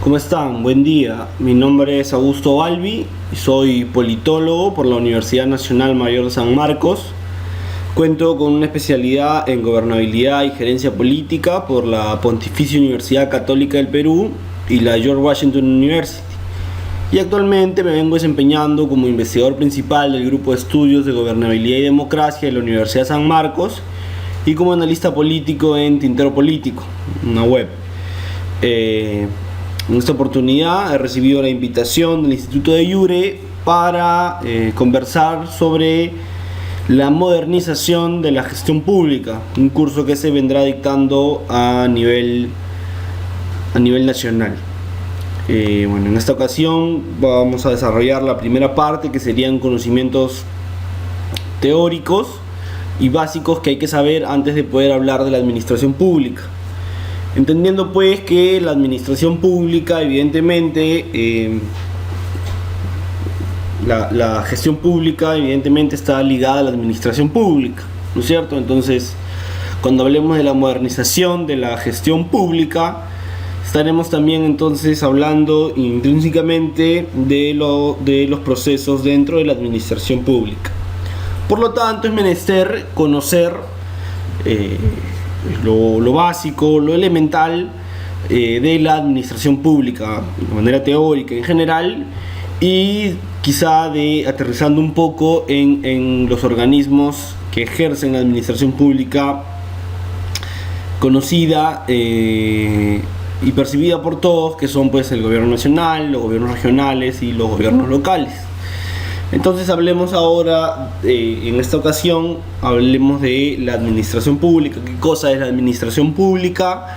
¿Cómo están? Buen día. Mi nombre es Augusto Balbi y soy politólogo por la Universidad Nacional Mayor de San Marcos. Cuento con una especialidad en gobernabilidad y gerencia política por la Pontificia Universidad Católica del Perú y la George Washington University. Y actualmente me vengo desempeñando como investigador principal del grupo de estudios de gobernabilidad y democracia de la Universidad de San Marcos y como analista político en Tintero Político, una web. En esta oportunidad he recibido la invitación del Instituto de Iure para conversar sobre la modernización de la gestión pública, un curso que se vendrá dictando a nivel nacional. En esta ocasión vamos a desarrollar la primera parte, que serían conocimientos teóricos y básicos que hay que saber antes de poder hablar de la administración pública. Entendiendo pues que la administración pública, evidentemente, la gestión pública evidentemente está ligada a la administración pública, ¿no es cierto? Entonces, cuando hablemos de la modernización de la gestión pública, estaremos también entonces hablando intrínsecamente de los procesos dentro de la administración pública. Por lo tanto, es menester conocer lo básico, lo elemental de la administración pública de manera teórica en general, y quizá aterrizando un poco en los organismos que ejercen la administración pública conocida y percibida por todos, que son pues el gobierno nacional, los gobiernos regionales y los gobiernos locales. Entonces hablemos ahora, en esta ocasión, hablemos de la administración pública, qué cosa es la administración pública,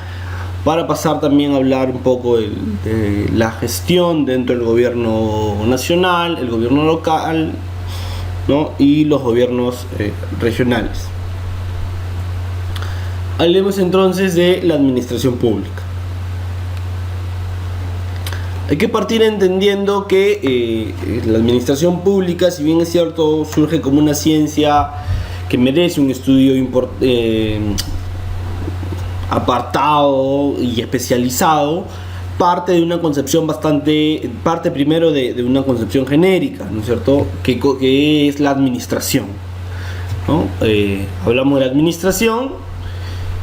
para pasar también a hablar un poco de la gestión dentro del gobierno nacional, el gobierno local, ¿no? Y los gobiernos regionales. Hablemos entonces de la administración pública. Hay que partir entendiendo que la administración pública, si bien es cierto, surge como una ciencia que merece un estudio apartado y especializado, parte primero de una concepción genérica, ¿no es cierto?, que es la administración, ¿no? Hablamos de la administración,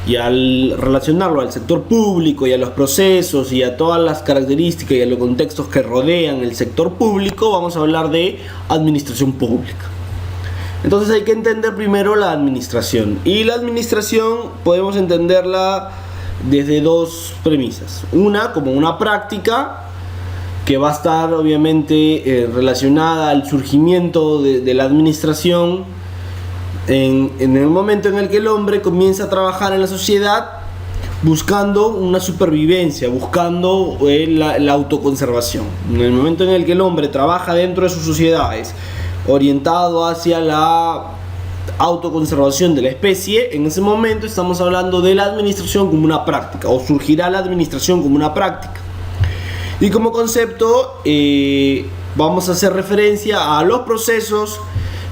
y al relacionarlo al sector público y a los procesos y a todas las características y a los contextos que rodean el sector público, vamos a hablar de administración pública. Entonces hay que entender primero la administración. Y la administración podemos entenderla desde dos premisas. Una, como una práctica que va a estar obviamente relacionada al surgimiento de la administración en el momento en el que el hombre comienza a trabajar en la sociedad buscando una supervivencia, buscando la autoconservación. En el momento en el que el hombre trabaja dentro de sus sociedades orientado hacia la autoconservación de la especie, en ese momento estamos hablando de la administración como una práctica, o surgirá la administración como una práctica. Y como concepto vamos a hacer referencia a los procesos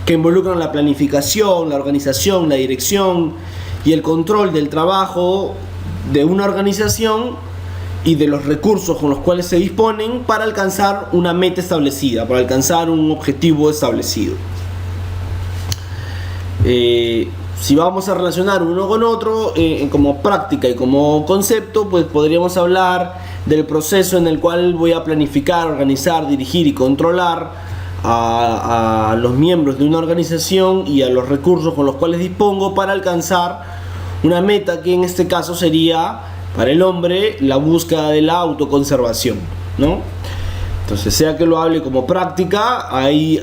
que involucran la planificación, la organización, la dirección y el control del trabajo de una organización y de los recursos con los cuales se disponen para alcanzar una meta establecida, para alcanzar un objetivo establecido. Si vamos a relacionar uno con otro como práctica y como concepto, pues podríamos hablar del proceso en el cual voy a planificar, organizar, dirigir y controlar a los miembros de una organización y a los recursos con los cuales dispongo para alcanzar una meta que en este caso sería para el hombre la búsqueda de la autoconservación, ¿no? Entonces, sea que lo hable como práctica, hay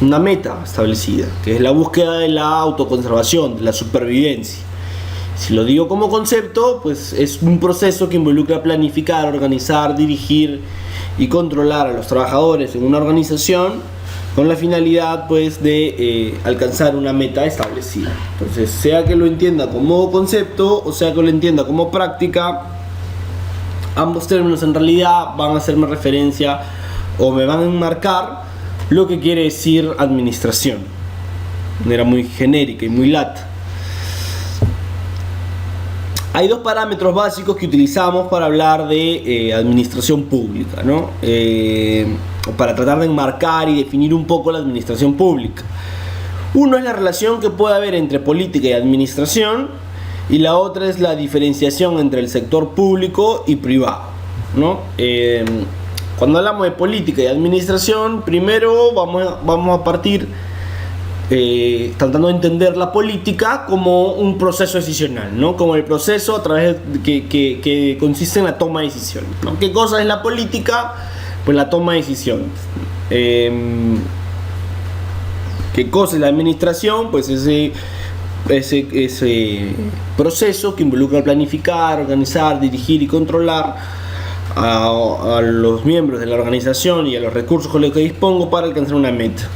una meta establecida, que es la búsqueda de la autoconservación, de la supervivencia. Si lo digo como concepto, pues es un proceso que involucra planificar, organizar, dirigir y controlar a los trabajadores en una organización con la finalidad pues de alcanzar una meta establecida. Entonces, sea que lo entienda como concepto o sea que lo entienda como práctica, ambos términos en realidad van a hacerme referencia o me van a enmarcar lo que quiere decir administración de manera muy genérica y muy lata. hay dos parámetros básicos que utilizamos para hablar de administración pública, ¿no? Para tratar de enmarcar y definir un poco la administración pública. Uno es la relación que puede haber entre política y administración, y la otra es la diferenciación entre el sector público y privado, ¿no? Cuando hablamos de política y administración, primero vamos a partir tratando de entender la política como un proceso decisional, ¿no? Como el proceso a través que consiste en la toma de decisiones, ¿no? ¿Qué cosa es la política? Pues la toma de decisiones. ¿Qué cosa es la administración? Pues ese proceso que involucra planificar, organizar, dirigir y controlar a los miembros de la organización y a los recursos con los que dispongo para alcanzar una meta.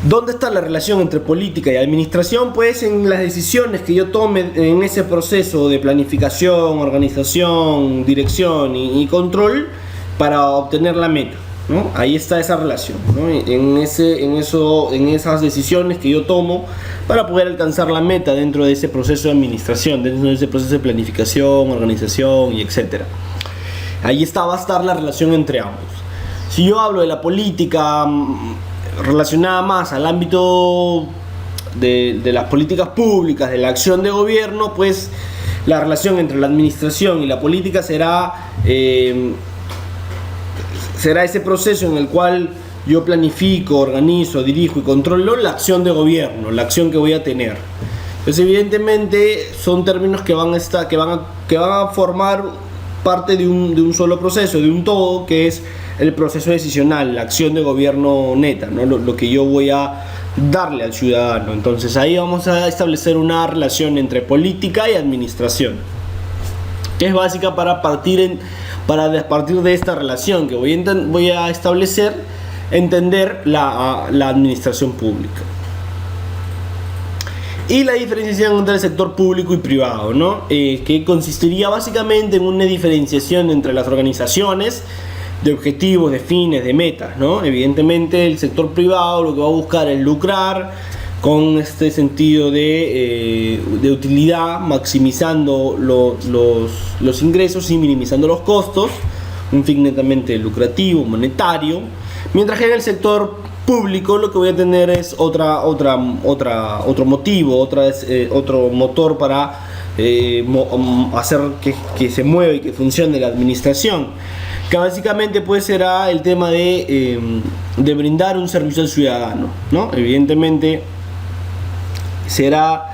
¿Dónde está la relación entre política y administración? Pues en las decisiones que yo tome en ese proceso de planificación, organización, dirección y control para obtener la meta, ¿no? Ahí está esa relación, ¿no? En esas decisiones que yo tomo para poder alcanzar la meta dentro de ese proceso de administración, dentro de ese proceso de planificación, organización y etcétera. Ahí va a estar la relación entre ambos. Si yo hablo de la política relacionada más al ámbito de las políticas públicas, de la acción de gobierno, pues la relación entre la administración y la política será ese proceso en el cual yo planifico, organizo, dirijo y controlo la acción de gobierno, la acción que voy a tener. Pues evidentemente son términos que van a formar parte de un solo proceso, de un todo, que es el proceso decisional, la acción de gobierno neta, ¿no? Lo que yo voy a darle al ciudadano. Entonces ahí vamos a establecer una relación entre política y administración, que es básica para partir de esta relación que voy a establecer, entender la administración pública. Y la diferenciación entre el sector público y privado, ¿no? Que consistiría básicamente en una diferenciación entre las organizaciones de objetivos, de fines, de metas, ¿no? Evidentemente el sector privado lo que va a buscar es lucrar con este sentido de utilidad, maximizando los ingresos y minimizando los costos, un fin netamente lucrativo, monetario, mientras que en el sector público lo que voy a tener es otro motivo, otro motor para hacer que se mueva y que funcione la administración, que básicamente pues será el tema de brindar un servicio al ciudadano, ¿no? Evidentemente será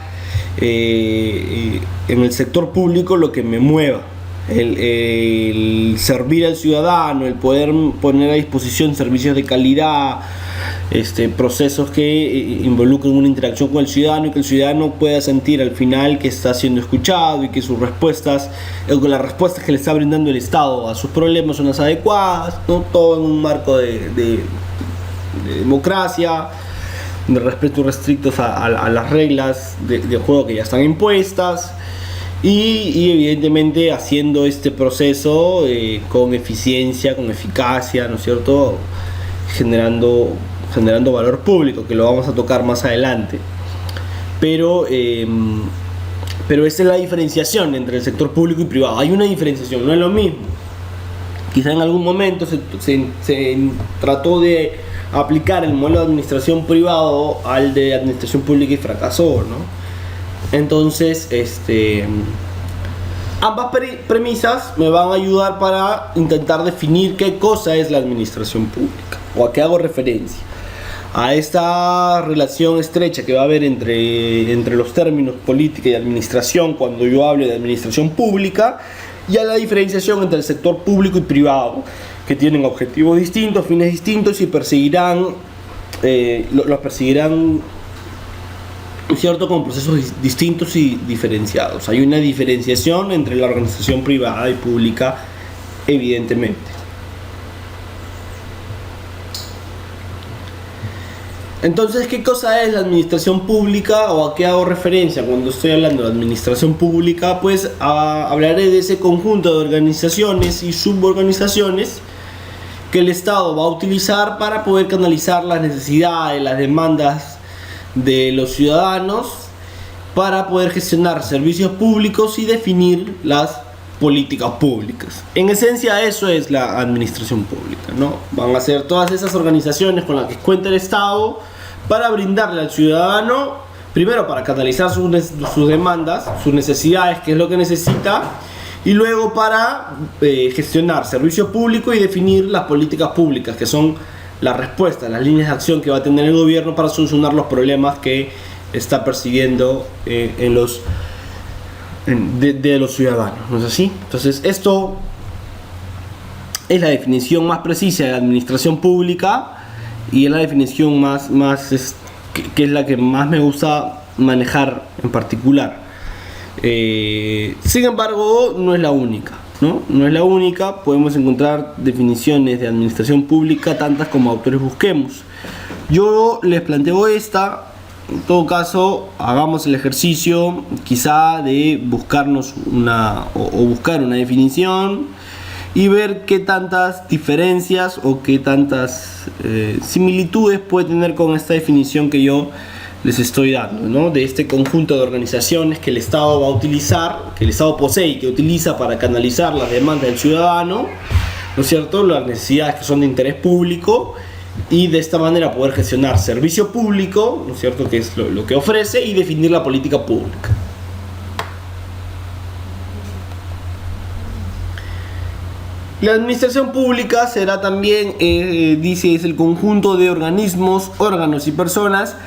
en el sector público lo que me mueva, el servir al ciudadano, el poder poner a disposición servicios de calidad, procesos que involucren una interacción con el ciudadano y que el ciudadano pueda sentir al final que está siendo escuchado y que sus respuestas, las respuestas que le está brindando el Estado a sus problemas son las adecuadas, ¿no? Todo en un marco de democracia, de respeto restrictos a las reglas de juego que ya están impuestas, y evidentemente haciendo este proceso con eficiencia, con eficacia, ¿no es cierto?, generando valor público, que lo vamos a tocar más adelante. Pero esa es la diferenciación entre el sector público y privado. Hay una diferenciación, no es lo mismo. Quizá en algún momento se trató de aplicar el modelo de administración privado al de administración pública y fracasó, ¿no? Entonces, ambas premisas me van a ayudar para intentar definir qué cosa es la administración pública, o a qué hago referencia. A esta relación estrecha que va a haber entre los términos política y administración cuando yo hable de administración pública, y a la diferenciación entre el sector público y privado, que tienen objetivos distintos, fines distintos, y los perseguirán, ¿cierto?, con procesos distintos y diferenciados. Hay una diferenciación entre la organización privada y pública, evidentemente. Entonces, ¿qué cosa es la administración pública, o a qué hago referencia cuando estoy hablando de administración pública? Pues hablaré de ese conjunto de organizaciones y suborganizaciones que el Estado va a utilizar para poder canalizar las necesidades, las demandas de los ciudadanos para poder gestionar servicios públicos y definir las políticas públicas. En esencia, eso es la administración pública, ¿no? Van a ser todas esas organizaciones con las que cuenta el Estado para brindarle al ciudadano, primero para canalizar sus demandas, sus necesidades, qué es lo que necesita, y luego para gestionar servicio público y definir las políticas públicas, que son las respuestas, las líneas de acción que va a tener el gobierno para solucionar los problemas que está persiguiendo de los ciudadanos, ¿no es así? Entonces, esto es la definición más precisa de la administración pública y es la definición que es la que más me gusta manejar en particular. Sin embargo, no es la única, ¿no? No es la única. Podemos encontrar definiciones de administración pública tantas como autores busquemos. Yo les planteo esta. En todo caso, hagamos el ejercicio quizá de buscarnos buscar una definición y ver qué tantas diferencias o qué tantas similitudes puede tener con esta definición que yo les estoy dando, ¿no? De este conjunto de organizaciones que el Estado va a utilizar, que el Estado posee y que utiliza para canalizar las demandas del ciudadano, ¿no es cierto? Las necesidades que son de interés público, y de esta manera poder gestionar servicio público, ¿no es cierto?, que es lo que ofrece, y definir la política pública. La administración pública será también, dice, es el conjunto de organismos, órganos y personas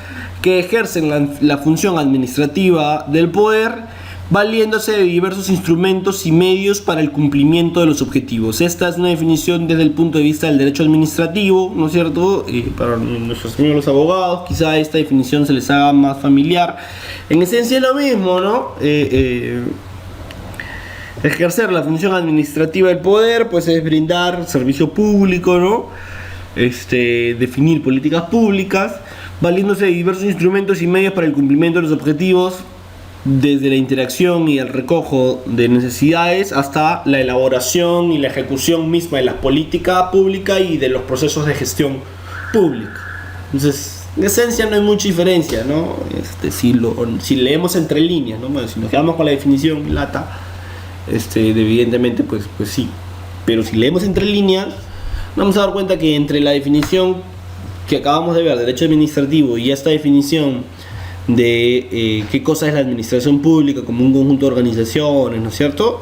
que ejercen la función administrativa del poder, valiéndose de diversos instrumentos y medios para el cumplimiento de los objetivos. Esta es una definición desde el punto de vista del derecho administrativo, ¿no es cierto? Para nuestros amigos los abogados, quizá esta definición se les haga más familiar. En esencia es lo mismo, ¿no? Ejercer la función administrativa del poder, pues es brindar servicio público, ¿no? Definir políticas públicas, valiéndose de diversos instrumentos y medios para el cumplimiento de los objetivos, desde la interacción y el recojo de necesidades hasta la elaboración y la ejecución misma de la política pública y de los procesos de gestión pública. Entonces, en esencia no hay mucha diferencia, ¿no? Si leemos entre líneas, ¿no? Bueno, si nos quedamos con la definición lata, evidentemente pues sí. Pero si leemos entre líneas, vamos a dar cuenta que entre la definición que acabamos de ver, derecho administrativo, y esta definición de qué cosa es la administración pública como un conjunto de organizaciones, ¿no es cierto?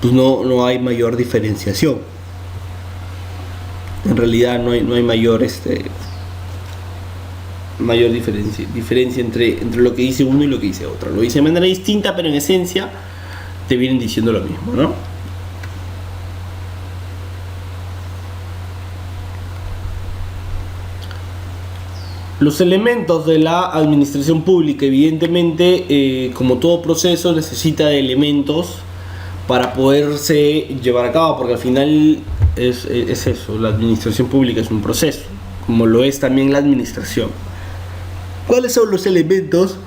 Pues no hay mayor diferenciación. En realidad no hay mayor diferencia entre lo que dice uno y lo que dice otro. Lo dice de manera distinta, pero en esencia te vienen diciendo lo mismo, ¿no? Los elementos de la administración pública, evidentemente, como todo proceso, necesita de elementos para poderse llevar a cabo, porque al final es eso, la administración pública es un proceso, como lo es también la administración. ¿Cuáles son los elementos?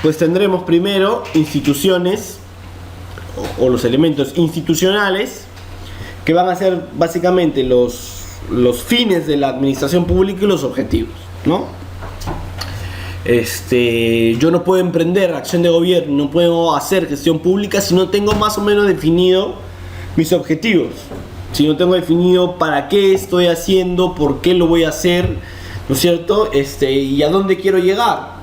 Pues tendremos primero instituciones o los elementos institucionales, que van a ser básicamente los fines de la administración pública y los objetivos, ¿no? Yo no puedo emprender acción de gobierno, no puedo hacer gestión pública si no tengo más o menos definido mis objetivos, si no tengo definido para qué estoy haciendo, por qué lo voy a hacer, ¿no es cierto? Y a dónde quiero llegar,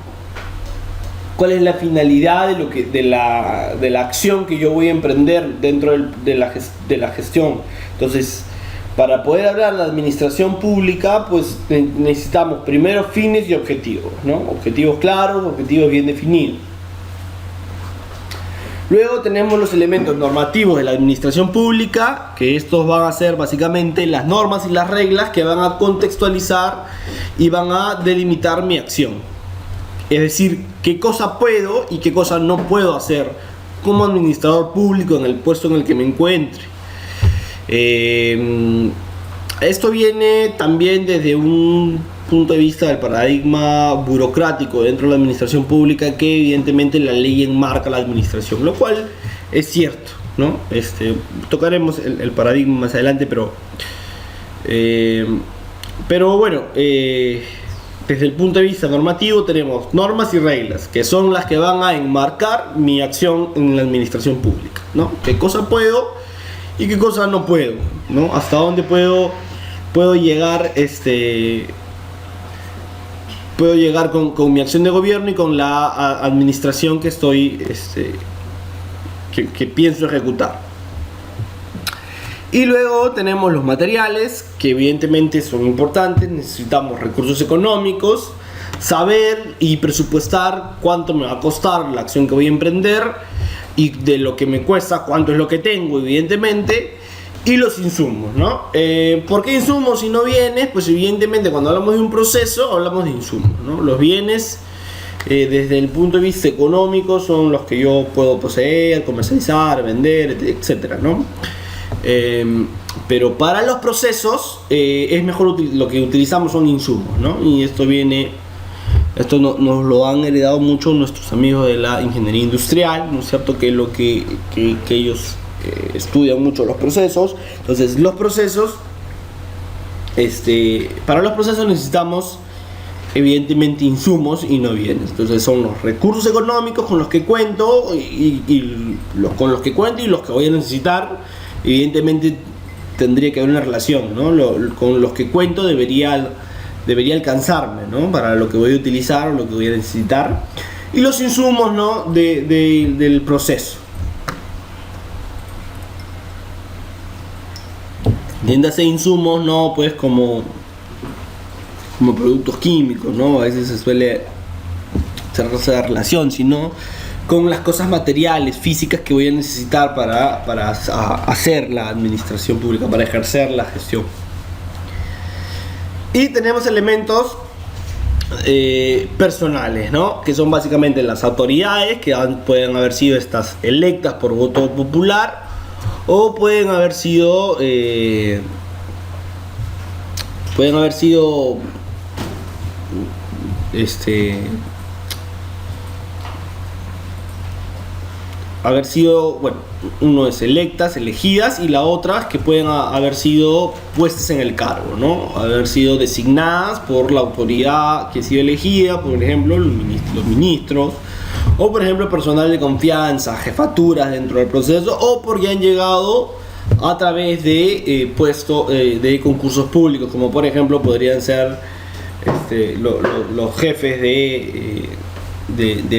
cuál es la finalidad de la acción que yo voy a emprender dentro de la gestión. Entonces, para poder hablar de administración pública, pues necesitamos primero fines y objetivos, ¿no? Objetivos claros, objetivos bien definidos. Luego tenemos los elementos normativos de la administración pública, que estos van a ser básicamente las normas y las reglas que van a contextualizar y van a delimitar mi acción. Es decir, qué cosa puedo y qué cosa no puedo hacer como administrador público en el puesto en el que me encuentre. Esto viene también desde un punto de vista del paradigma burocrático dentro de la administración pública, que evidentemente la ley enmarca la administración, lo cual es cierto, ¿no? Tocaremos el paradigma más adelante, pero bueno, desde el punto de vista normativo tenemos normas y reglas, que son las que van a enmarcar mi acción en la administración pública, ¿no? ¿Qué cosa puedo y qué cosa no puedo, ¿no? Hasta dónde puedo llegar, puedo llegar con mi acción de gobierno y con la administración que estoy, que pienso ejecutar. Y luego tenemos los materiales, que evidentemente son importantes. Necesitamos recursos económicos, saber y presupuestar cuánto me va a costar la acción que voy a emprender, y de lo que me cuesta, cuánto es lo que tengo, evidentemente. Y los insumos, ¿no? ¿Por qué insumos y no bienes? Pues evidentemente cuando hablamos de un proceso, hablamos de insumos, ¿no? Los bienes, desde el punto de vista económico, son los que yo puedo poseer, comercializar, vender, etcétera, ¿no? Pero para los procesos es mejor lo que utilizamos son insumos, ¿no? Y esto nos lo han heredado mucho nuestros amigos de la ingeniería industrial, ¿no es cierto? Que es lo que ellos estudian mucho los procesos. Entonces los procesos, para los procesos necesitamos evidentemente insumos y no bienes. Entonces son los recursos económicos con los que cuento con los que cuento y los que voy a necesitar. Evidentemente tendría que haber una relación, ¿no? Con los que cuento debería alcanzarme, ¿no? Para lo que voy a utilizar o lo que voy a necesitar. Y los insumos, ¿no? del proceso. Entiéndase insumos, ¿no? Pues como productos químicos, ¿no? A veces se suele hacer esa relación, sino con las cosas materiales, físicas que voy a necesitar para hacer la administración pública, para ejercer la gestión. Y tenemos elementos personales, ¿no? Que son básicamente las autoridades, que pueden haber sido estas electas por voto popular, o pueden haber sido bueno, uno es electas, elegidas, y la otra es que pueden haber sido puestas en el cargo, ¿no? Haber sido designadas por la autoridad que ha sido elegida, por ejemplo, los ministros, o por ejemplo personal de confianza, jefaturas dentro del proceso, o porque han llegado a través de de concursos públicos, como por ejemplo podrían ser los jefes de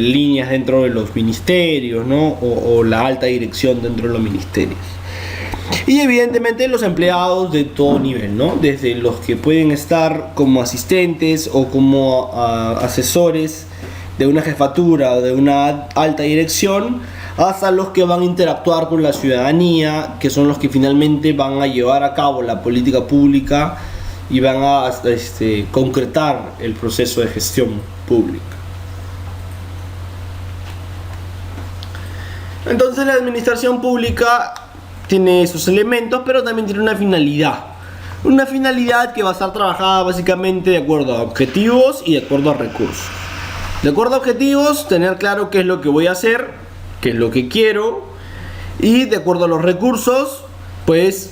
líneas dentro de los ministerios, ¿no? O la alta dirección dentro de los ministerios. Y evidentemente los empleados de todo nivel, ¿no? Desde los que pueden estar como asistentes o como asesores de una jefatura o de una alta dirección, hasta los que van a interactuar con la ciudadanía, que son los que finalmente van a llevar a cabo la política pública y van a concretar el proceso de gestión pública. Entonces la administración pública tiene esos elementos, pero también tiene una finalidad que va a estar trabajada básicamente de acuerdo a objetivos y de acuerdo a recursos. De acuerdo a objetivos, tener claro qué es lo que voy a hacer, qué es lo que quiero, y de acuerdo a los recursos, pues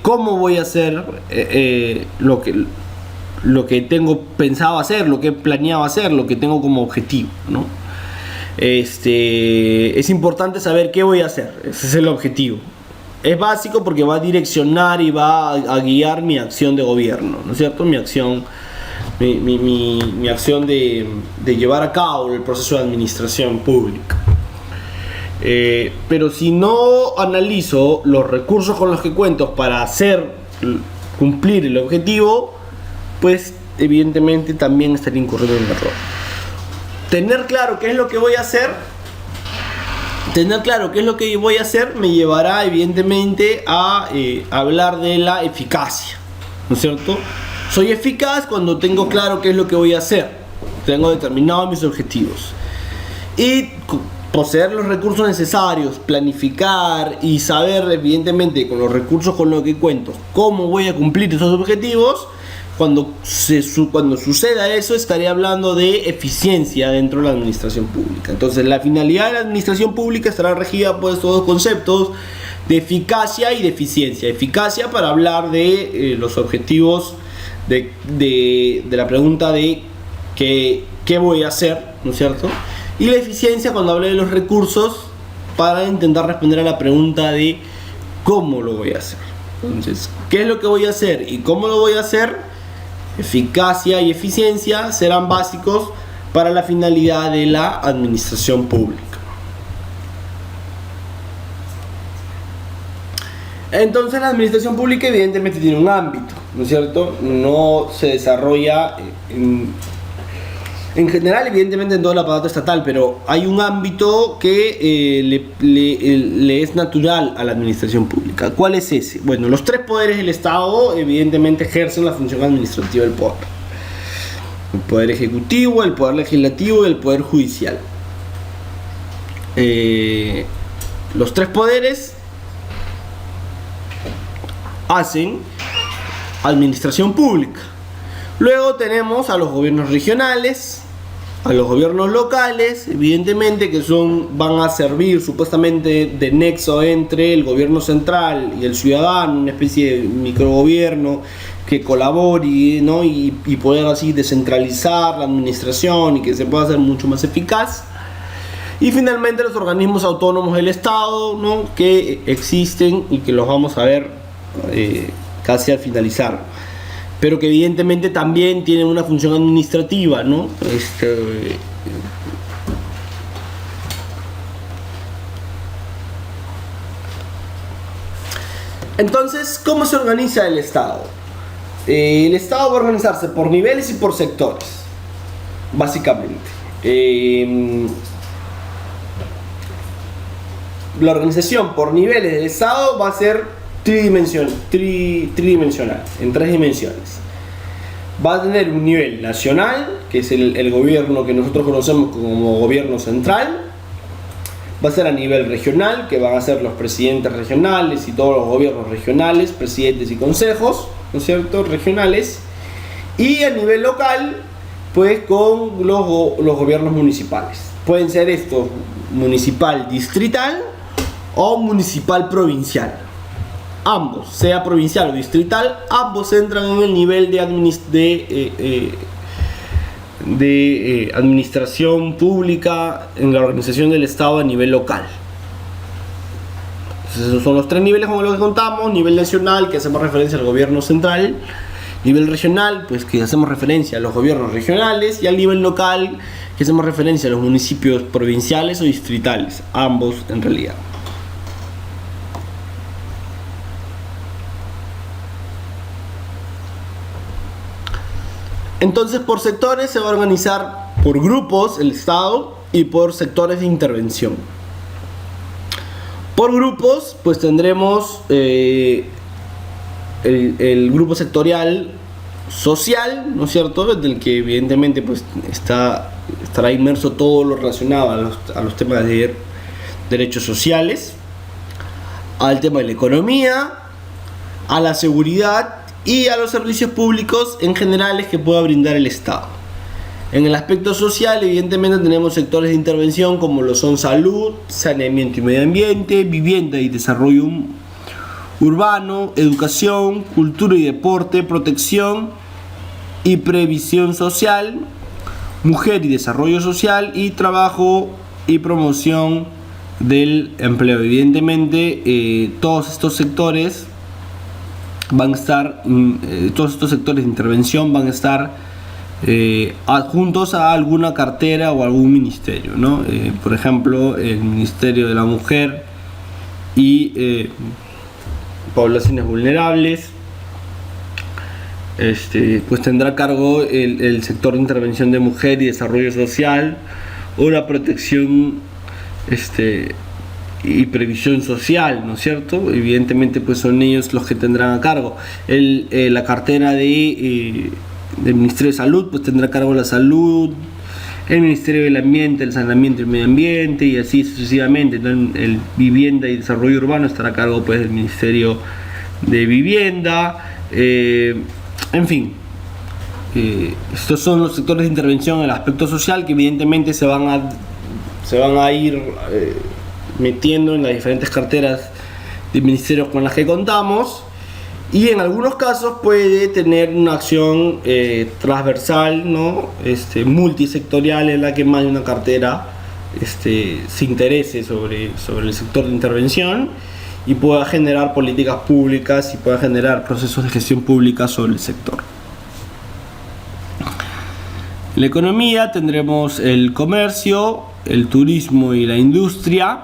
cómo voy a hacer lo que tengo pensado hacer, lo que he planeado hacer, lo que tengo como objetivo, ¿no? Es importante saber qué voy a hacer. Ese es el objetivo. Es básico porque va a direccionar y va a guiar mi acción de gobierno, ¿no es cierto? Mi acción de llevar a cabo el proceso de administración pública. Pero si no analizo los recursos con los que cuento para cumplir el objetivo, pues evidentemente también estaría incurriendo en un error. Tener claro qué es lo que voy a hacer, me llevará evidentemente a hablar de la eficacia, ¿no es cierto? Soy eficaz cuando tengo claro qué es lo que voy a hacer, tengo determinados mis objetivos y poseer los recursos necesarios, planificar y saber evidentemente con los recursos con los que cuento cómo voy a cumplir esos objetivos. Cuando suceda eso, estaré hablando de eficiencia dentro de la administración pública. Entonces la finalidad de la administración pública estará regida por estos dos conceptos de eficacia y de eficiencia. Eficacia para hablar de los objetivos de la pregunta de qué voy a hacer, ¿no es cierto? Y la eficiencia cuando hablé de los recursos para intentar responder a la pregunta de cómo lo voy a hacer. Entonces, ¿qué es lo que voy a hacer y cómo lo voy a hacer? Eficacia y eficiencia serán básicos para la finalidad de la administración pública. Entonces la administración pública evidentemente tiene un ámbito, ¿no es cierto? No se desarrolla en general, evidentemente en todo el aparato estatal, pero hay un ámbito que le es natural a la administración pública. ¿Cuál es ese? Bueno, los tres poderes del Estado evidentemente ejercen la función administrativa del poder. El poder ejecutivo, el poder legislativo y el poder judicial. Los tres poderes hacen administración pública. Luego tenemos a los gobiernos regionales, a los gobiernos locales, evidentemente que van a servir supuestamente de nexo entre el gobierno central y el ciudadano, una especie de microgobierno que colabore, ¿no? y poder así descentralizar la administración y que se pueda hacer mucho más eficaz. Y finalmente los organismos autónomos del Estado, ¿no? que existen y que los vamos a ver casi al finalizar, pero que evidentemente también tienen una función administrativa, ¿no? Entonces, ¿cómo se organiza el Estado? El Estado va a organizarse por niveles y por sectores, básicamente. La organización por niveles del Estado va a ser tridimensional, en tres dimensiones. Va a tener un nivel nacional, que es el gobierno que nosotros conocemos como gobierno central. Va a ser a nivel regional, que van a ser los presidentes regionales y todos los gobiernos regionales, presidentes y consejos, ¿no es cierto?, regionales. Y a nivel local, pues con los gobiernos municipales. Pueden ser estos municipal distrital o municipal provincial. Ambos, sea provincial o distrital, ambos entran en el nivel de administración pública en la organización del Estado a nivel local. Entonces, esos son los tres niveles como los que contamos: nivel nacional, que hacemos referencia al gobierno central; nivel regional, pues que hacemos referencia a los gobiernos regionales; y al nivel local, que hacemos referencia a los municipios provinciales o distritales, ambos en realidad. Entonces, por sectores se va a organizar por grupos el Estado y por sectores de intervención. Por grupos, pues tendremos el grupo sectorial social, ¿no es cierto?, del que evidentemente pues estará inmerso todo lo relacionado a los temas de derechos sociales, al tema de la economía, a la seguridad y a los servicios públicos en generales que pueda brindar el Estado. En el aspecto social, evidentemente tenemos sectores de intervención como lo son salud, saneamiento y medio ambiente, vivienda y desarrollo urbano, educación, cultura y deporte, protección y previsión social, mujer y desarrollo social, y trabajo y promoción del empleo. Evidentemente, todos estos sectores van a estar, todos estos sectores de intervención van a estar adjuntos a alguna cartera o algún ministerio, ¿no? Por ejemplo, el Ministerio de la Mujer y Poblaciones Vulnerables, pues tendrá a cargo el sector de intervención de mujer y desarrollo social, o la protección y previsión social, ¿no es cierto? Evidentemente pues son ellos los que tendrán a cargo. La cartera del Ministerio de Salud pues tendrá a cargo la salud, el Ministerio del Ambiente, el saneamiento y el medio ambiente, y así sucesivamente. Entonces, el vivienda y desarrollo urbano estará a cargo pues del Ministerio de Vivienda, en fin. Estos son los sectores de intervención en el aspecto social que evidentemente se van a ir metiendo en las diferentes carteras de ministerios con las que contamos. y en algunos casos puede tener una acción transversal, ¿no? Multisectorial, en la que más de una cartera se interese sobre el sector de intervención y pueda generar políticas públicas y pueda generar procesos de gestión pública sobre el sector. En la economía tendremos el comercio, el turismo y la industria,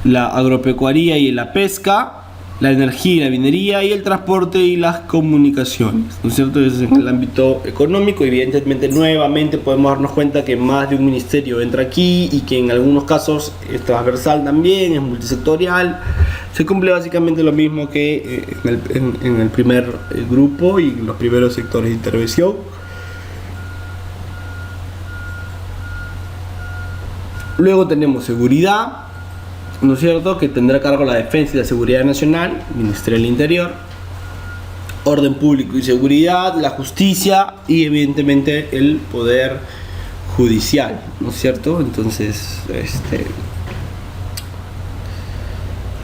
la agropecuaria y la pesca, la energía y la minería, y el transporte y las comunicaciones, ¿no es cierto? Eso es en el ámbito económico. Evidentemente, nuevamente podemos darnos cuenta que más de un ministerio entra aquí y que en algunos casos es transversal también, es multisectorial. Se cumple básicamente lo mismo que en el primer grupo y los primeros sectores de intervención. Luego tenemos seguridad, ¿no es cierto?, que tendrá a cargo la defensa y la seguridad nacional, Ministerio del Interior, orden público y seguridad, la justicia y evidentemente el poder judicial, ¿no es cierto? Entonces,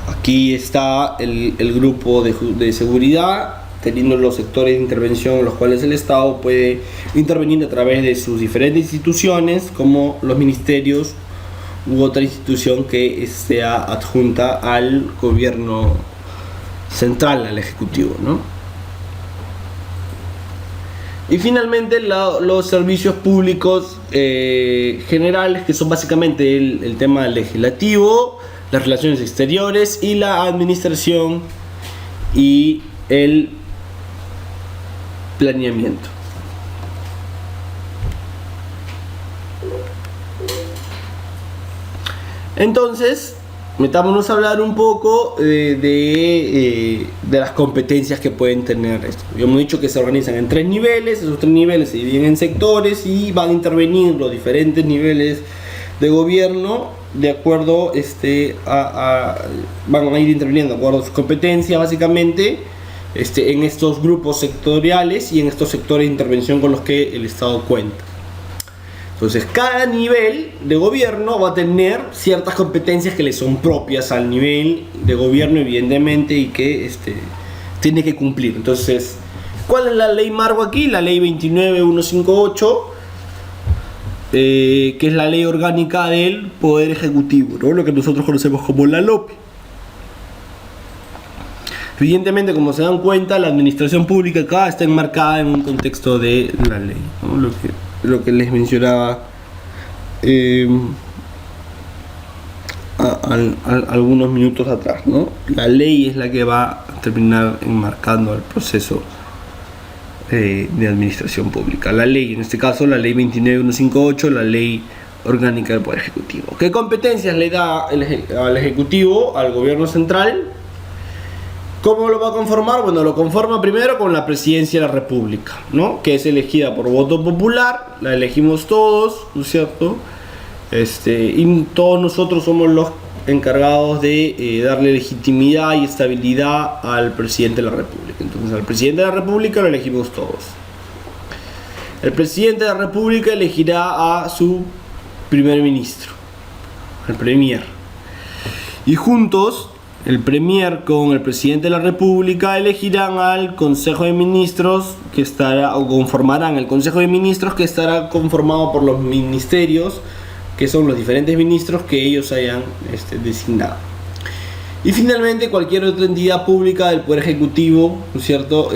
aquí está el grupo de seguridad, teniendo los sectores de intervención en los cuales el Estado puede intervenir a través de sus diferentes instituciones, como los ministerios u otra institución que sea adjunta al gobierno central, al ejecutivo, ¿no? Y finalmente los servicios públicos generales, que son básicamente el tema legislativo, las relaciones exteriores y la administración y el planeamiento. Entonces, metámonos a hablar un poco de las competencias que pueden tener esto. Ya hemos dicho que se organizan en 3 niveles, esos 3 niveles se dividen en sectores y van a intervenir los diferentes niveles de gobierno de acuerdo van a ir interviniendo de acuerdo a sus competencias, básicamente en estos grupos sectoriales y en estos sectores de intervención con los que el Estado cuenta. Entonces, cada nivel de gobierno va a tener ciertas competencias que le son propias al nivel de gobierno, evidentemente, y que tiene que cumplir. Entonces, ¿cuál es la ley marco aquí? La ley 29158, que es la ley orgánica del Poder Ejecutivo, ¿no? Lo que nosotros conocemos como la LOPE. Evidentemente, como se dan cuenta, la administración pública acá está enmarcada en un contexto de la ley, ¿no? Lo que les mencionaba algunos minutos atrás, ¿no? La ley es la que va a terminar enmarcando el proceso de administración pública. La ley, en este caso, la ley 29158, la ley orgánica del Poder Ejecutivo. ¿Qué competencias le da al Ejecutivo, al gobierno central? ¿Cómo lo va a conformar? Bueno, lo conforma primero con la presidencia de la República, ¿no? Que es elegida por voto popular, la elegimos todos, ¿no es cierto? Y todos nosotros somos los encargados de darle legitimidad y estabilidad al presidente de la República. Entonces, al presidente de la República lo elegimos todos. El presidente de la República elegirá a su primer ministro, al premier. Y juntos, el premier con el presidente de la República elegirán al Consejo de Ministros, que estará, o conformarán el Consejo de Ministros, que estará conformado por los ministerios, que son los diferentes ministros que ellos hayan designado. Y finalmente, cualquier otra entidad pública del Poder Ejecutivo, ¿no es cierto?,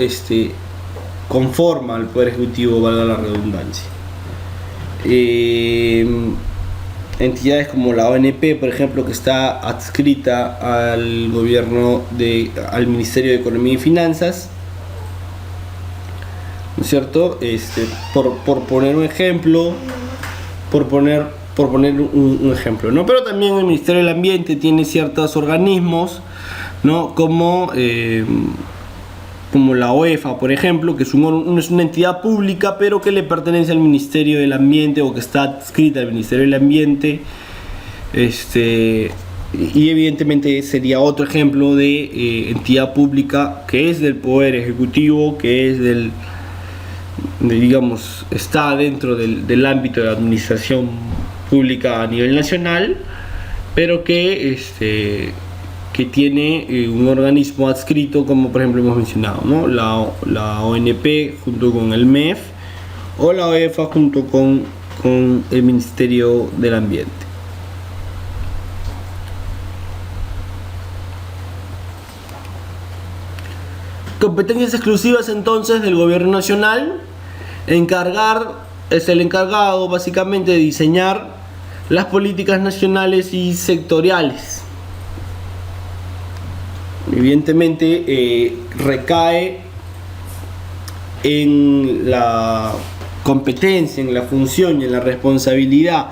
conforma al Poder Ejecutivo, valga la redundancia. Entidades como la ONP, por ejemplo, que está adscrita al gobierno al Ministerio de Economía y Finanzas, ¿no es cierto? Por poner un ejemplo, por poner un ejemplo, ¿no? Pero también el Ministerio del Ambiente tiene ciertos organismos, ¿no? Como la OEFA, por ejemplo, que es una entidad pública, pero que le pertenece al Ministerio del Ambiente, o que está adscrita al Ministerio del Ambiente. Y evidentemente sería otro ejemplo de entidad pública que es del Poder Ejecutivo, que es digamos, está dentro del ámbito de la administración pública a nivel nacional, pero que que tiene un organismo adscrito, como por ejemplo hemos mencionado, ¿no? La ONP junto con el MEF, o la OEFA junto con el Ministerio del Ambiente. Competencias exclusivas entonces del gobierno nacional. Es el encargado básicamente de diseñar las políticas nacionales y sectoriales. Evidentemente recae en la competencia, en la función y en la responsabilidad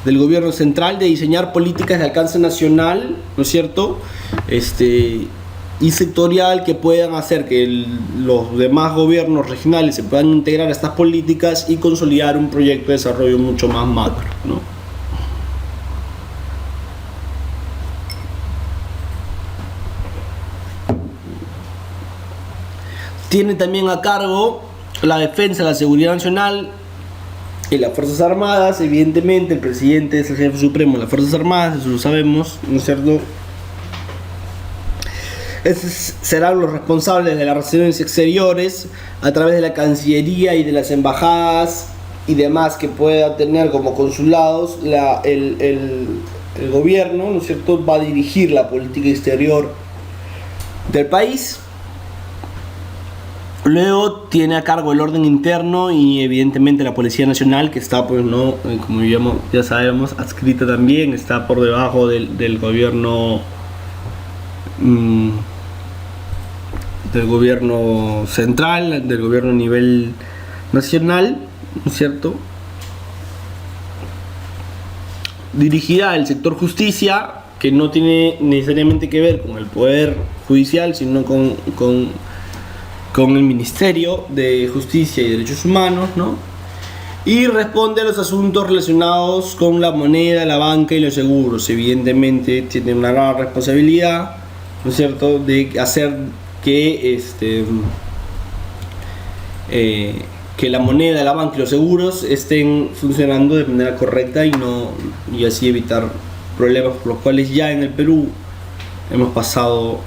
del gobierno central de diseñar políticas de alcance nacional, ¿no es cierto? Y sectorial, que puedan hacer que los demás gobiernos regionales se puedan integrar a estas políticas y consolidar un proyecto de desarrollo mucho más macro, ¿no? Tiene también a cargo la defensa, la seguridad nacional y las Fuerzas Armadas. Evidentemente el presidente es el jefe supremo de las Fuerzas Armadas, eso lo sabemos, ¿no es cierto? Estos serán los responsables de las relaciones exteriores a través de la Cancillería y de las embajadas y demás que pueda tener como consulados. El gobierno, ¿no es cierto?, va a dirigir la política exterior del país. Luego tiene a cargo el orden interno y evidentemente la Policía Nacional, que está, pues, no, como ya sabemos, adscrita también, está por debajo del gobierno central, del gobierno a nivel nacional, ¿no es cierto? Dirigirá el sector justicia, que no tiene necesariamente que ver con el poder judicial, sino con el Ministerio de Justicia y Derechos Humanos, ¿no? Y responde a los asuntos relacionados con la moneda, la banca y los seguros. Evidentemente tiene una gran responsabilidad, ¿no es cierto?, de hacer que la moneda, la banca y los seguros estén funcionando de manera correcta y así evitar problemas por los cuales ya en el Perú hemos pasado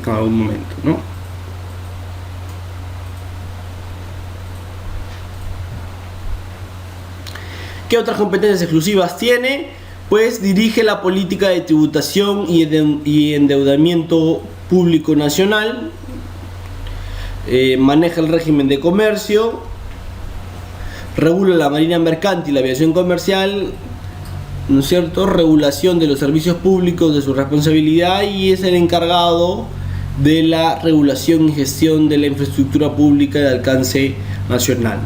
en algún momento, ¿no? ¿Qué otras competencias exclusivas tiene? Pues dirige la política de tributación y endeudamiento público nacional, maneja el régimen de comercio, regula la marina mercante y la aviación comercial, ¿no es cierto?, regulación de los servicios públicos de su responsabilidad, y es el encargado de la regulación y gestión de la infraestructura pública de alcance nacional.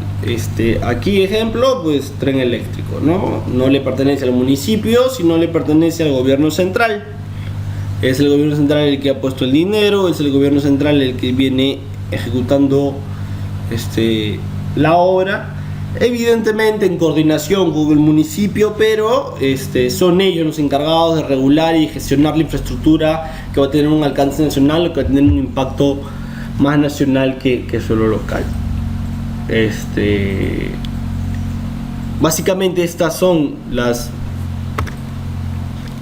Aquí ejemplo, pues tren eléctrico, no le pertenece al municipio, sino le pertenece al gobierno central. Es el gobierno central el que ha puesto el dinero, es el gobierno central el que viene ejecutando la obra, evidentemente en coordinación con el municipio, pero son ellos los encargados de regular y gestionar la infraestructura que va a tener un alcance nacional, que va a tener un impacto más nacional que solo local. Básicamente estas son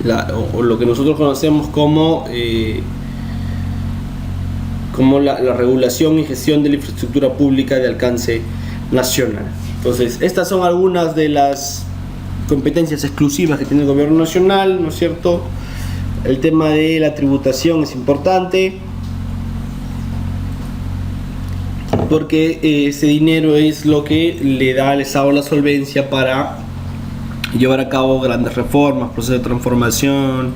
lo que nosotros conocemos como la regulación y gestión de la infraestructura pública de alcance nacional. Entonces, estas son algunas de las competencias exclusivas que tiene el gobierno nacional, ¿no es cierto? El tema de la tributación es importante, porque ese dinero es lo que le da al Estado la solvencia para llevar a cabo grandes reformas, procesos de transformación,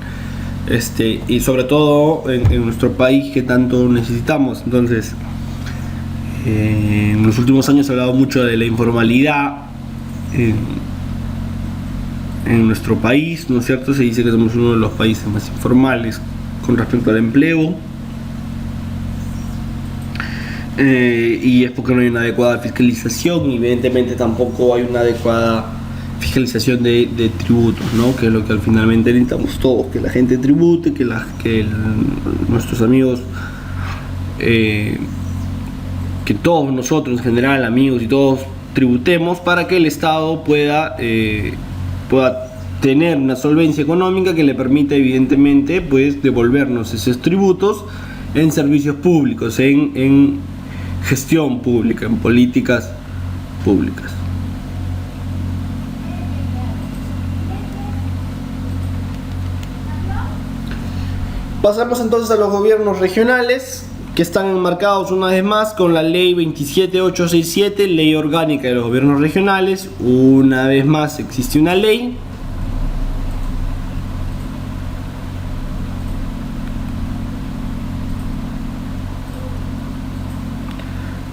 y sobre todo en nuestro país, que tanto necesitamos. Entonces, en los últimos años se ha hablado mucho de la informalidad en nuestro país, ¿no es cierto? Se dice que somos uno de los países más informales con respecto al empleo, y es porque no hay una adecuada fiscalización, y evidentemente tampoco hay una adecuada fiscalización de tributos, ¿no? Que es lo que finalmente necesitamos todos, que la gente tribute, que nuestros amigos, que todos nosotros en general, amigos y todos, tributemos para que el Estado pueda tener una solvencia económica que le permita evidentemente pues devolvernos esos tributos en servicios públicos, en gestión pública, en políticas públicas. Pasamos entonces a los gobiernos regionales, que están enmarcados una vez más con la ley 27867, ley orgánica de los gobiernos regionales. Una vez más existe una ley.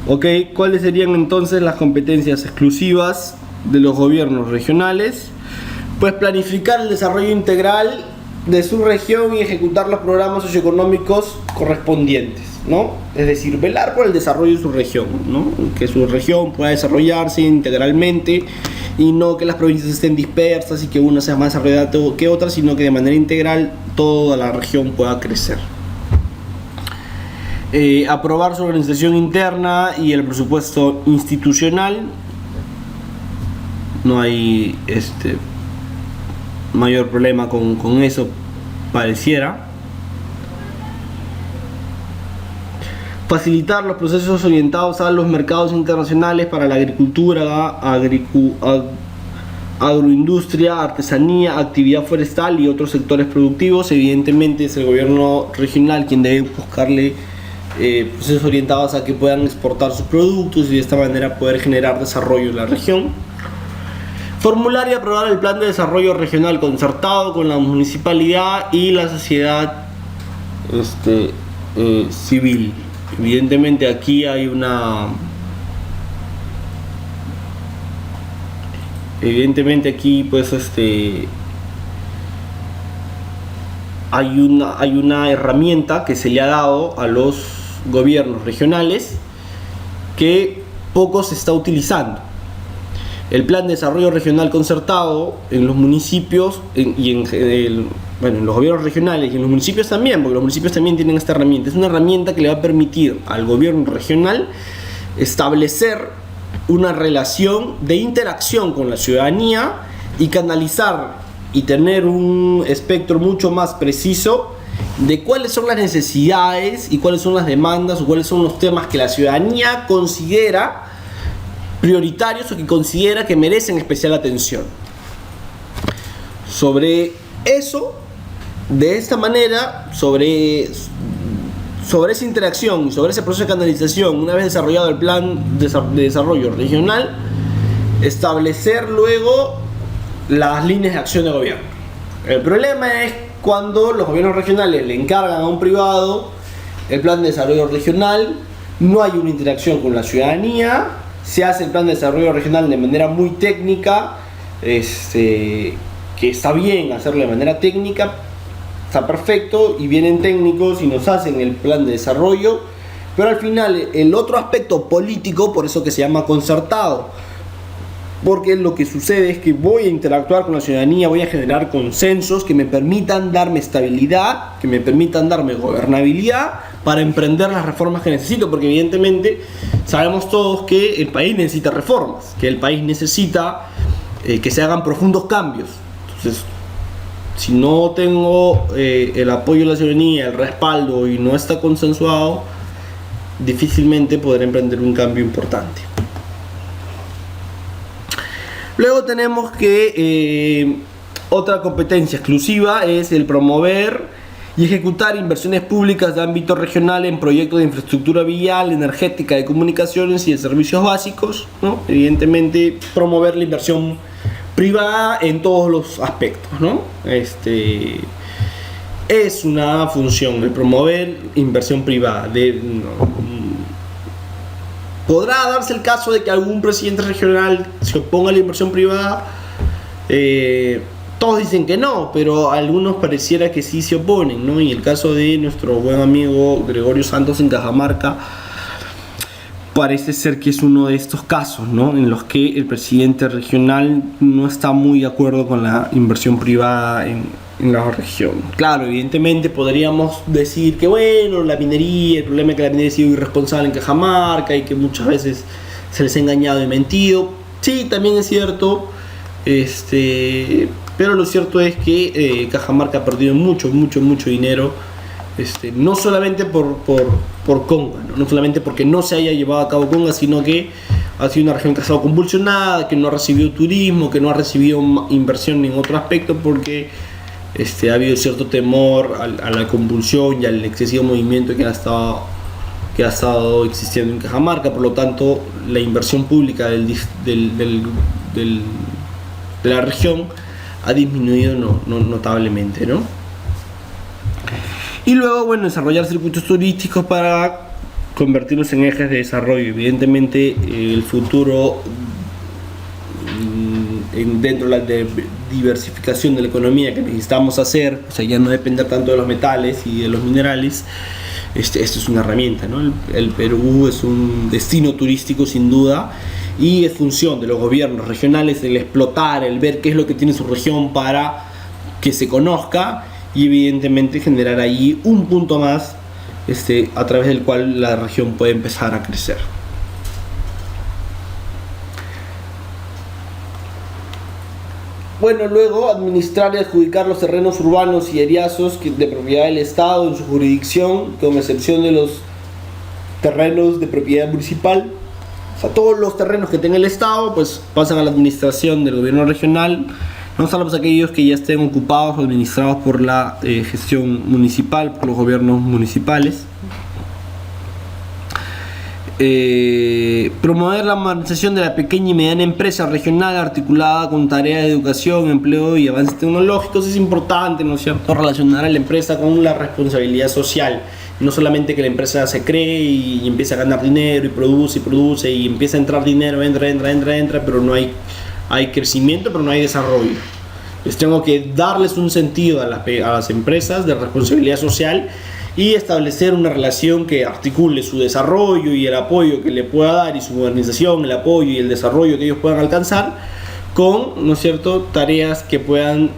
Ok, ¿cuáles serían entonces las competencias exclusivas de los gobiernos regionales? Pues planificar el desarrollo integral de su región y ejecutar los programas socioeconómicos correspondientes, ¿no? Es decir, velar por el desarrollo de su región, ¿no? Que su región pueda desarrollarse integralmente y no que las provincias estén dispersas y que una sea más desarrollada que otra, sino que de manera integral toda la región pueda crecer. Aprobar su organización interna y el presupuesto institucional. No hay mayor problema con eso, pareciera. Facilitar los procesos orientados a los mercados internacionales para la agricultura, agroindustria, artesanía, actividad forestal y otros sectores productivos. Evidentemente es el gobierno regional quien debe buscarle procesos orientados a que puedan exportar sus productos y de esta manera poder generar desarrollo en la región. Formular y aprobar el plan de desarrollo regional concertado con la municipalidad y la sociedad civil. Evidentemente aquí hay hay una herramienta que se le ha dado a los gobiernos regionales que poco se está utilizando. El plan de desarrollo regional concertado en los municipios en los gobiernos regionales y en los municipios también, porque los municipios también tienen esta herramienta. Es una herramienta que le va a permitir al gobierno regional establecer una relación de interacción con la ciudadanía y canalizar y tener un espectro mucho más preciso de cuáles son las necesidades y cuáles son las demandas o cuáles son los temas que la ciudadanía considera prioritarios o que considera que merecen especial atención. Sobre eso, de esta manera, sobre esa interacción y sobre ese proceso de canalización, una vez desarrollado el plan de desarrollo regional, establecer luego las líneas de acción de gobierno. El problema es cuando los gobiernos regionales le encargan a un privado el plan de desarrollo regional, no hay una interacción con la ciudadanía, se hace el plan de desarrollo regional de manera muy técnica, que está bien hacerlo de manera técnica, está perfecto, y vienen técnicos y nos hacen el plan de desarrollo, pero al final el otro aspecto político, por eso que se llama concertado, porque lo que sucede es que voy a interactuar con la ciudadanía, voy a generar consensos que me permitan darme estabilidad, que me permitan darme gobernabilidad para emprender las reformas que necesito, porque evidentemente sabemos todos que el país necesita reformas, que el país necesita que se hagan profundos cambios. Entonces, si no tengo el apoyo de la ciudadanía, el respaldo y no está consensuado, difícilmente podré emprender un cambio importante. Luego tenemos que otra competencia exclusiva es el promover y ejecutar inversiones públicas de ámbito regional en proyectos de infraestructura vial, energética, de comunicaciones y de servicios básicos, ¿no? Evidentemente promover la inversión privada en todos los aspectos, ¿no? Es una función el promover inversión privada. Podrá darse el caso de que algún presidente regional se oponga a la inversión privada. Todos dicen que no, pero algunos pareciera que sí se oponen, ¿no? Y el caso de nuestro buen amigo Gregorio Santos en Cajamarca parece ser que es uno de estos casos, ¿no? En los que el presidente regional no está muy de acuerdo con la inversión privada en la región. Claro, evidentemente podríamos decir que bueno, la minería, el problema es que la minería ha sido irresponsable en Cajamarca y que muchas veces se les ha engañado y mentido. Sí, también es cierto, Pero lo cierto es que Cajamarca ha perdido mucho dinero, no solamente por Conga, ¿no? No solamente porque no se haya llevado a cabo Conga, sino que ha sido una región que ha estado convulsionada, que no ha recibido turismo, que no ha recibido inversión en otro aspecto, porque ha habido cierto temor a la convulsión y al excesivo movimiento que ha estado existiendo en Cajamarca. Por lo tanto, la inversión pública de la región ha disminuido notablemente, ¿no? Y luego, bueno, desarrollar circuitos turísticos para convertirlos en ejes de desarrollo. Evidentemente, el futuro dentro de la diversificación de la economía que necesitamos hacer, o sea, ya no depender tanto de los metales y de los minerales, esto es una herramienta, ¿no? El Perú es un destino turístico sin duda, y es función de los gobiernos regionales el explotar, el ver qué es lo que tiene su región para que se conozca, y evidentemente generar ahí un punto más a través del cual la región puede empezar a crecer. Bueno, luego administrar y adjudicar los terrenos urbanos y eriazos de propiedad del Estado en su jurisdicción, con excepción de los terrenos de propiedad municipal. O sea, todos los terrenos que tenga el Estado pues pasan a la administración del gobierno regional, no salvo aquellos que ya estén ocupados o administrados por la gestión municipal, por los gobiernos municipales. Promover la modernización de la pequeña y mediana empresa regional articulada con tareas de educación, empleo y avances tecnológicos. Es importante, ¿no es cierto?, relacionar a la empresa con la responsabilidad social. No solamente que la empresa se cree y empieza a ganar dinero y produce y empieza a entrar dinero, entra, pero no hay crecimiento, pero no hay desarrollo. Les tengo que darles un sentido a las empresas de responsabilidad social y establecer una relación que articule su desarrollo y el apoyo que le pueda dar, y su modernización, el apoyo y el desarrollo que ellos puedan alcanzar con, ¿no es cierto?, tareas que puedan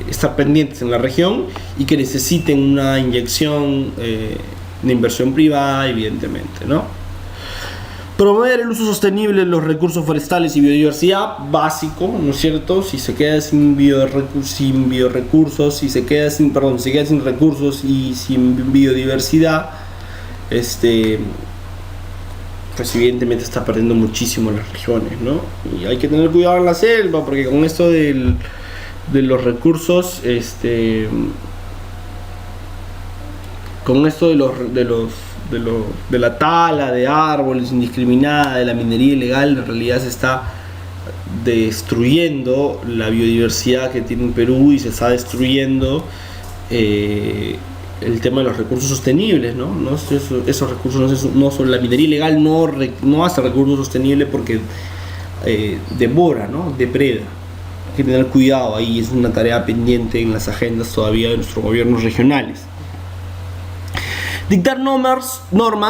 estar pendientes en la región y que necesiten una inyección de inversión privada, evidentemente, ¿no? Promover el uso sostenible de los recursos forestales y biodiversidad, básico, ¿no es cierto? Si se queda sin biorrecursos, si se queda sin recursos y sin biodiversidad, pues evidentemente está perdiendo muchísimo las regiones, ¿no? Y hay que tener cuidado en la selva, porque con esto de los recursos, con esto de la tala de árboles indiscriminada, de la minería ilegal, en realidad se está destruyendo la biodiversidad que tiene Perú, y se está destruyendo el tema de los recursos sostenibles, ¿no? Esos recursos no son, la minería ilegal no hace recursos sostenibles porque devora, ¿no? Depreda. Hay que tener cuidado ahí, es una tarea pendiente en las agendas todavía de nuestros gobiernos regionales. Dictar normas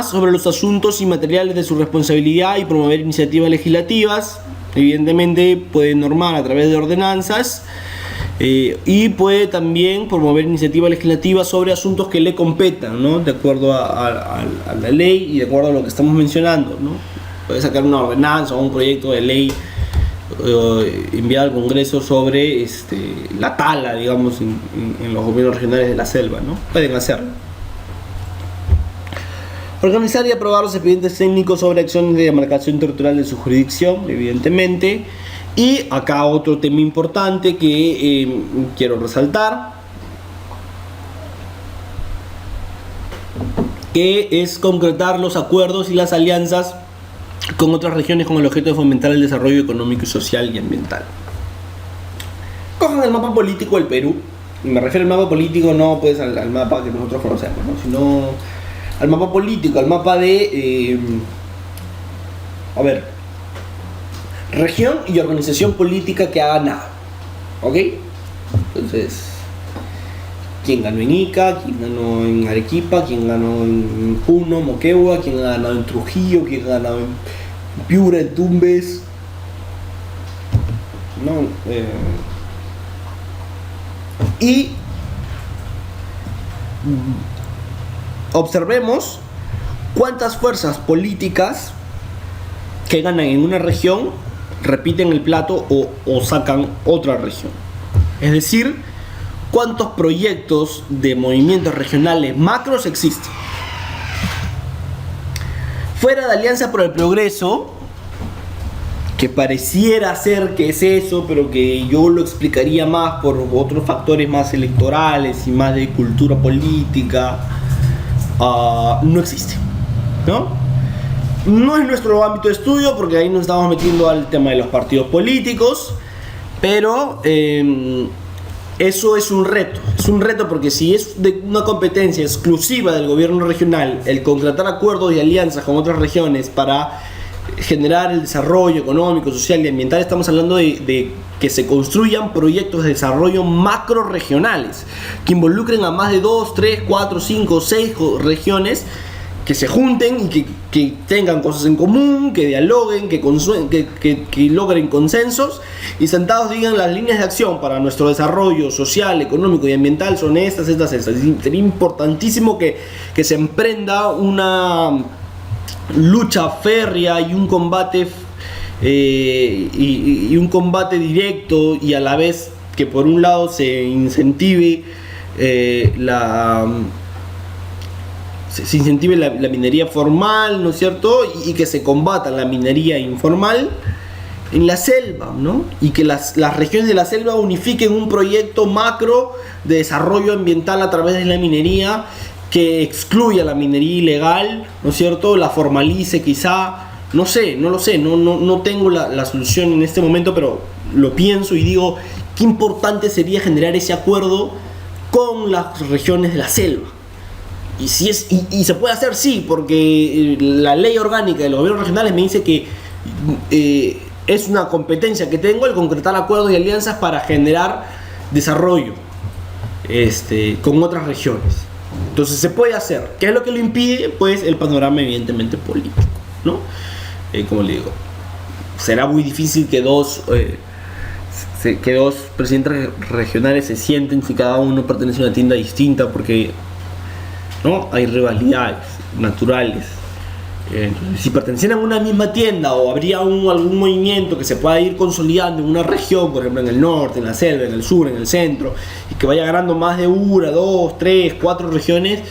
sobre los asuntos y materiales de su responsabilidad y promover iniciativas legislativas. Evidentemente puede normar a través de ordenanzas y puede también promover iniciativas legislativas sobre asuntos que le competan, ¿no?, de acuerdo a la ley y de acuerdo a lo que estamos mencionando, ¿no? Puede sacar una ordenanza o un proyecto de ley enviado al Congreso sobre la tala, digamos, en los gobiernos regionales de la selva, ¿no? Pueden hacerlo. Organizar y aprobar los expedientes técnicos sobre acciones de demarcación territorial de su jurisdicción, evidentemente. Y acá otro tema importante que quiero resaltar, que es concretar los acuerdos y las alianzas con otras regiones con el objeto de fomentar el desarrollo económico, social y ambiental. Cojan el mapa político del Perú, y me refiero al mapa político no pues al mapa que nosotros conocemos, ¿no?, sino al mapa político, al mapa de región y organización política que ha ganado, ¿ok? Entonces, ¿quién ganó en Ica? ¿Quién ganó en Arequipa? ¿Quién ganó en Puno, Moquegua? ¿Quién ha ganado en Trujillo? ¿Quién ha ganado en Piura, en Tumbes? ¿No? Y observemos cuántas fuerzas políticas que ganan en una región repiten el plato o sacan otra región. Es decir, ¿cuántos proyectos de movimientos regionales macros existen? Fuera de Alianza por el Progreso, que pareciera ser que es eso, pero que yo lo explicaría más por otros factores más electorales y más de cultura política, no existe, ¿no? No es nuestro ámbito de estudio porque ahí nos estamos metiendo al tema de los partidos políticos, pero eso es un reto porque si es de una competencia exclusiva del gobierno regional el concretar acuerdos y alianzas con otras regiones para generar el desarrollo económico, social y ambiental, estamos hablando de que se construyan proyectos de desarrollo macro regionales que involucren a más de 2, 3, 4, 5, 6 regiones, que se junten y que tengan cosas en común, que dialoguen, que logren consensos y sentados digan las líneas de acción para nuestro desarrollo social, económico y ambiental son estas. Sería importantísimo que se emprenda una lucha férrea y un combate y un combate directo, y a la vez que por un lado se incentive la minería formal, ¿no es cierto? Y que se combata la minería informal en la selva, ¿no? Y que las regiones de la selva unifiquen un proyecto macro de desarrollo ambiental a través de la minería, que excluya la minería ilegal, ¿no es cierto? La formalice quizá, no lo sé, no tengo la solución en este momento, pero lo pienso y digo, qué importante sería generar ese acuerdo con las regiones de la selva. Y se puede hacer, sí, porque la ley orgánica de los gobiernos regionales me dice que es una competencia que tengo el concretar acuerdos y alianzas para generar desarrollo con otras regiones. Entonces se puede hacer. ¿Qué es lo que lo impide? Pues el panorama evidentemente político, ¿no? Como le digo, será muy difícil que dos presidentes regionales se sienten si cada uno pertenece a una tienda distinta, porque ¿no? Hay rivalidades naturales. Entonces, si pertenecieran a una misma tienda, o habría algún movimiento que se pueda ir consolidando en una región, por ejemplo en el norte, en la selva, en el sur, en el centro, y que vaya ganando más de 1, 2, 3, 4 regiones,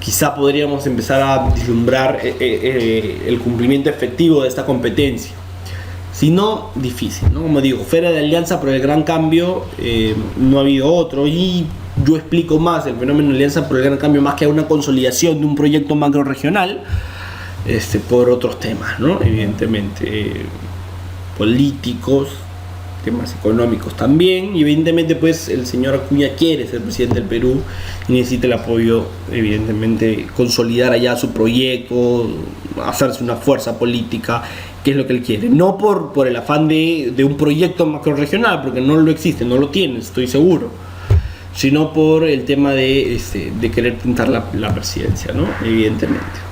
quizá podríamos empezar a vislumbrar el cumplimiento efectivo de esta competencia. Si no, difícil, ¿no? Como digo, fuera de Alianza por el Gran Cambio, no ha habido otro, y yo explico más el fenómeno de Alianza por el Gran Cambio más que una consolidación de un proyecto macro regional, por otros temas, ¿no? Evidentemente políticos, temas económicos también, y evidentemente pues el señor Acuña quiere ser presidente del Perú y necesita el apoyo, evidentemente, consolidar allá su proyecto, hacerse una fuerza política, que es lo que él quiere, no por el afán de un proyecto macro regional, porque no lo existe, no lo tiene, estoy seguro, sino por el tema de querer tentar la presidencia, ¿no? Evidentemente.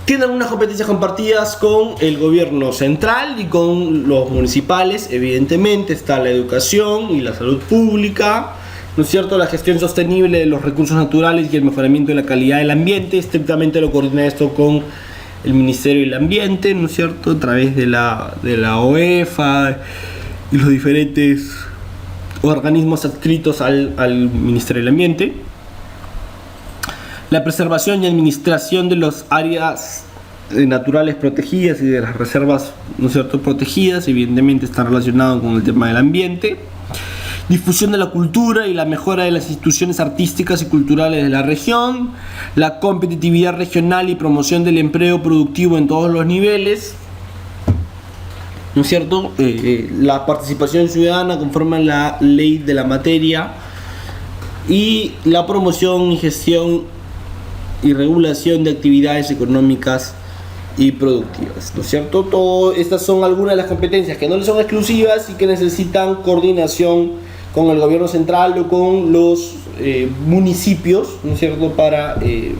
Tienen algunas competencias compartidas con el gobierno central y con los municipales. Evidentemente está la educación y la salud pública, ¿no es cierto? La gestión sostenible de los recursos naturales y el mejoramiento de la calidad del ambiente. Estrictamente lo coordina esto con el Ministerio del Ambiente, ¿no es cierto? A través de la OEFA y los diferentes organismos adscritos al Ministerio del Ambiente. La preservación y administración de las áreas naturales protegidas y de las reservas, ¿no es cierto?, protegidas, evidentemente está relacionado con el tema del ambiente. Difusión de la cultura y la mejora de las instituciones artísticas y culturales de la región. La competitividad regional y promoción del empleo productivo en todos los niveles, ¿no es cierto? La participación ciudadana conforme a la ley de la materia. Y la promoción y gestión y regulación de actividades económicas y productivas, ¿no es cierto? Todo estas son algunas de las competencias que no le son exclusivas y que necesitan coordinación con el gobierno central o con los municipios, ¿no es cierto?, para que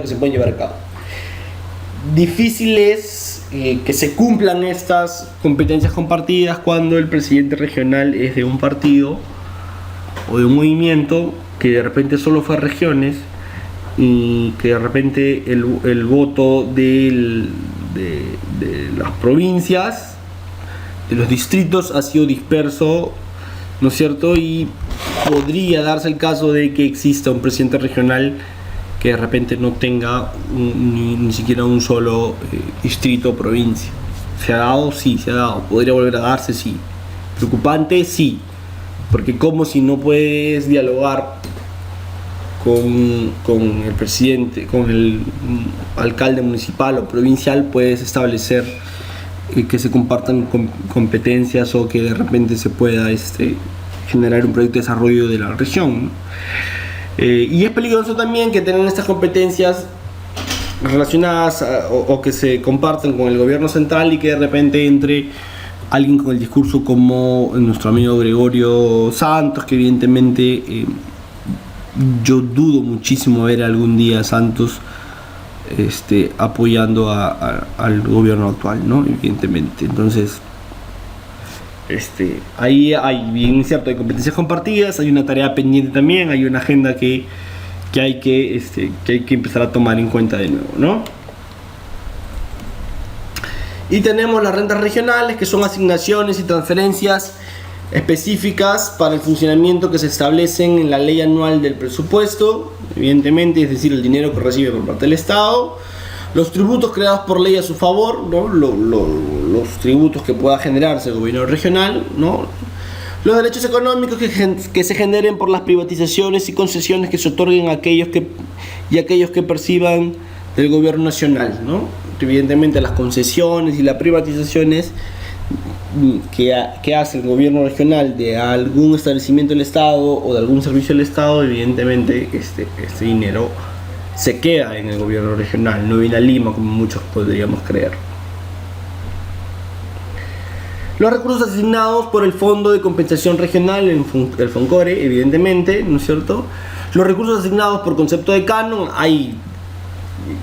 se puedan llevar a cabo. Difícil es que se cumplan estas competencias compartidas cuando el presidente regional es de un partido o de un movimiento que de repente solo fue a regiones, y que de repente el voto del de las provincias, de los distritos, ha sido disperso, ¿no es cierto? Y podría darse el caso de que exista un presidente regional que de repente no tenga ni siquiera un solo distrito o provincia. ¿Se ha dado? Sí, se ha dado. ¿Podría volver a darse? Sí. ¿Preocupante? Sí. Porque como si no puedes dialogar con el presidente, con el alcalde municipal o provincial, puedes establecer que se compartan competencias o que de repente se pueda generar un proyecto de desarrollo de la región, ¿no? Y es peligroso también que tengan estas competencias relacionadas o que se compartan con el gobierno central y que de repente entre alguien con el discurso como nuestro amigo Gregorio Santos, que evidentemente yo dudo muchísimo ver algún día a Santos apoyando al gobierno actual, ¿no? Evidentemente. Entonces, ahí hay, bien cierto, hay competencias compartidas, hay una tarea pendiente también, hay una agenda que hay que empezar a tomar en cuenta de nuevo, ¿no? Y tenemos las rentas regionales, que son asignaciones y transferencias específicas para el funcionamiento que se establecen en la ley anual del presupuesto, evidentemente, es decir, el dinero que recibe por parte del Estado, los tributos creados por ley a su favor, ¿no? Los tributos que pueda generarse el gobierno regional, ¿no? Los derechos económicos que se generen por las privatizaciones y concesiones que se otorguen a aquellos que perciban del gobierno nacional, ¿no? Evidentemente las concesiones y las privatizaciones que hace el gobierno regional de algún establecimiento del Estado o de algún servicio del Estado, evidentemente este dinero se queda en el gobierno regional, no viene a Lima como muchos podríamos creer. Los recursos asignados por el Fondo de Compensación Regional, el FONCORE, evidentemente, ¿no es cierto? Los recursos asignados por concepto de canon, hay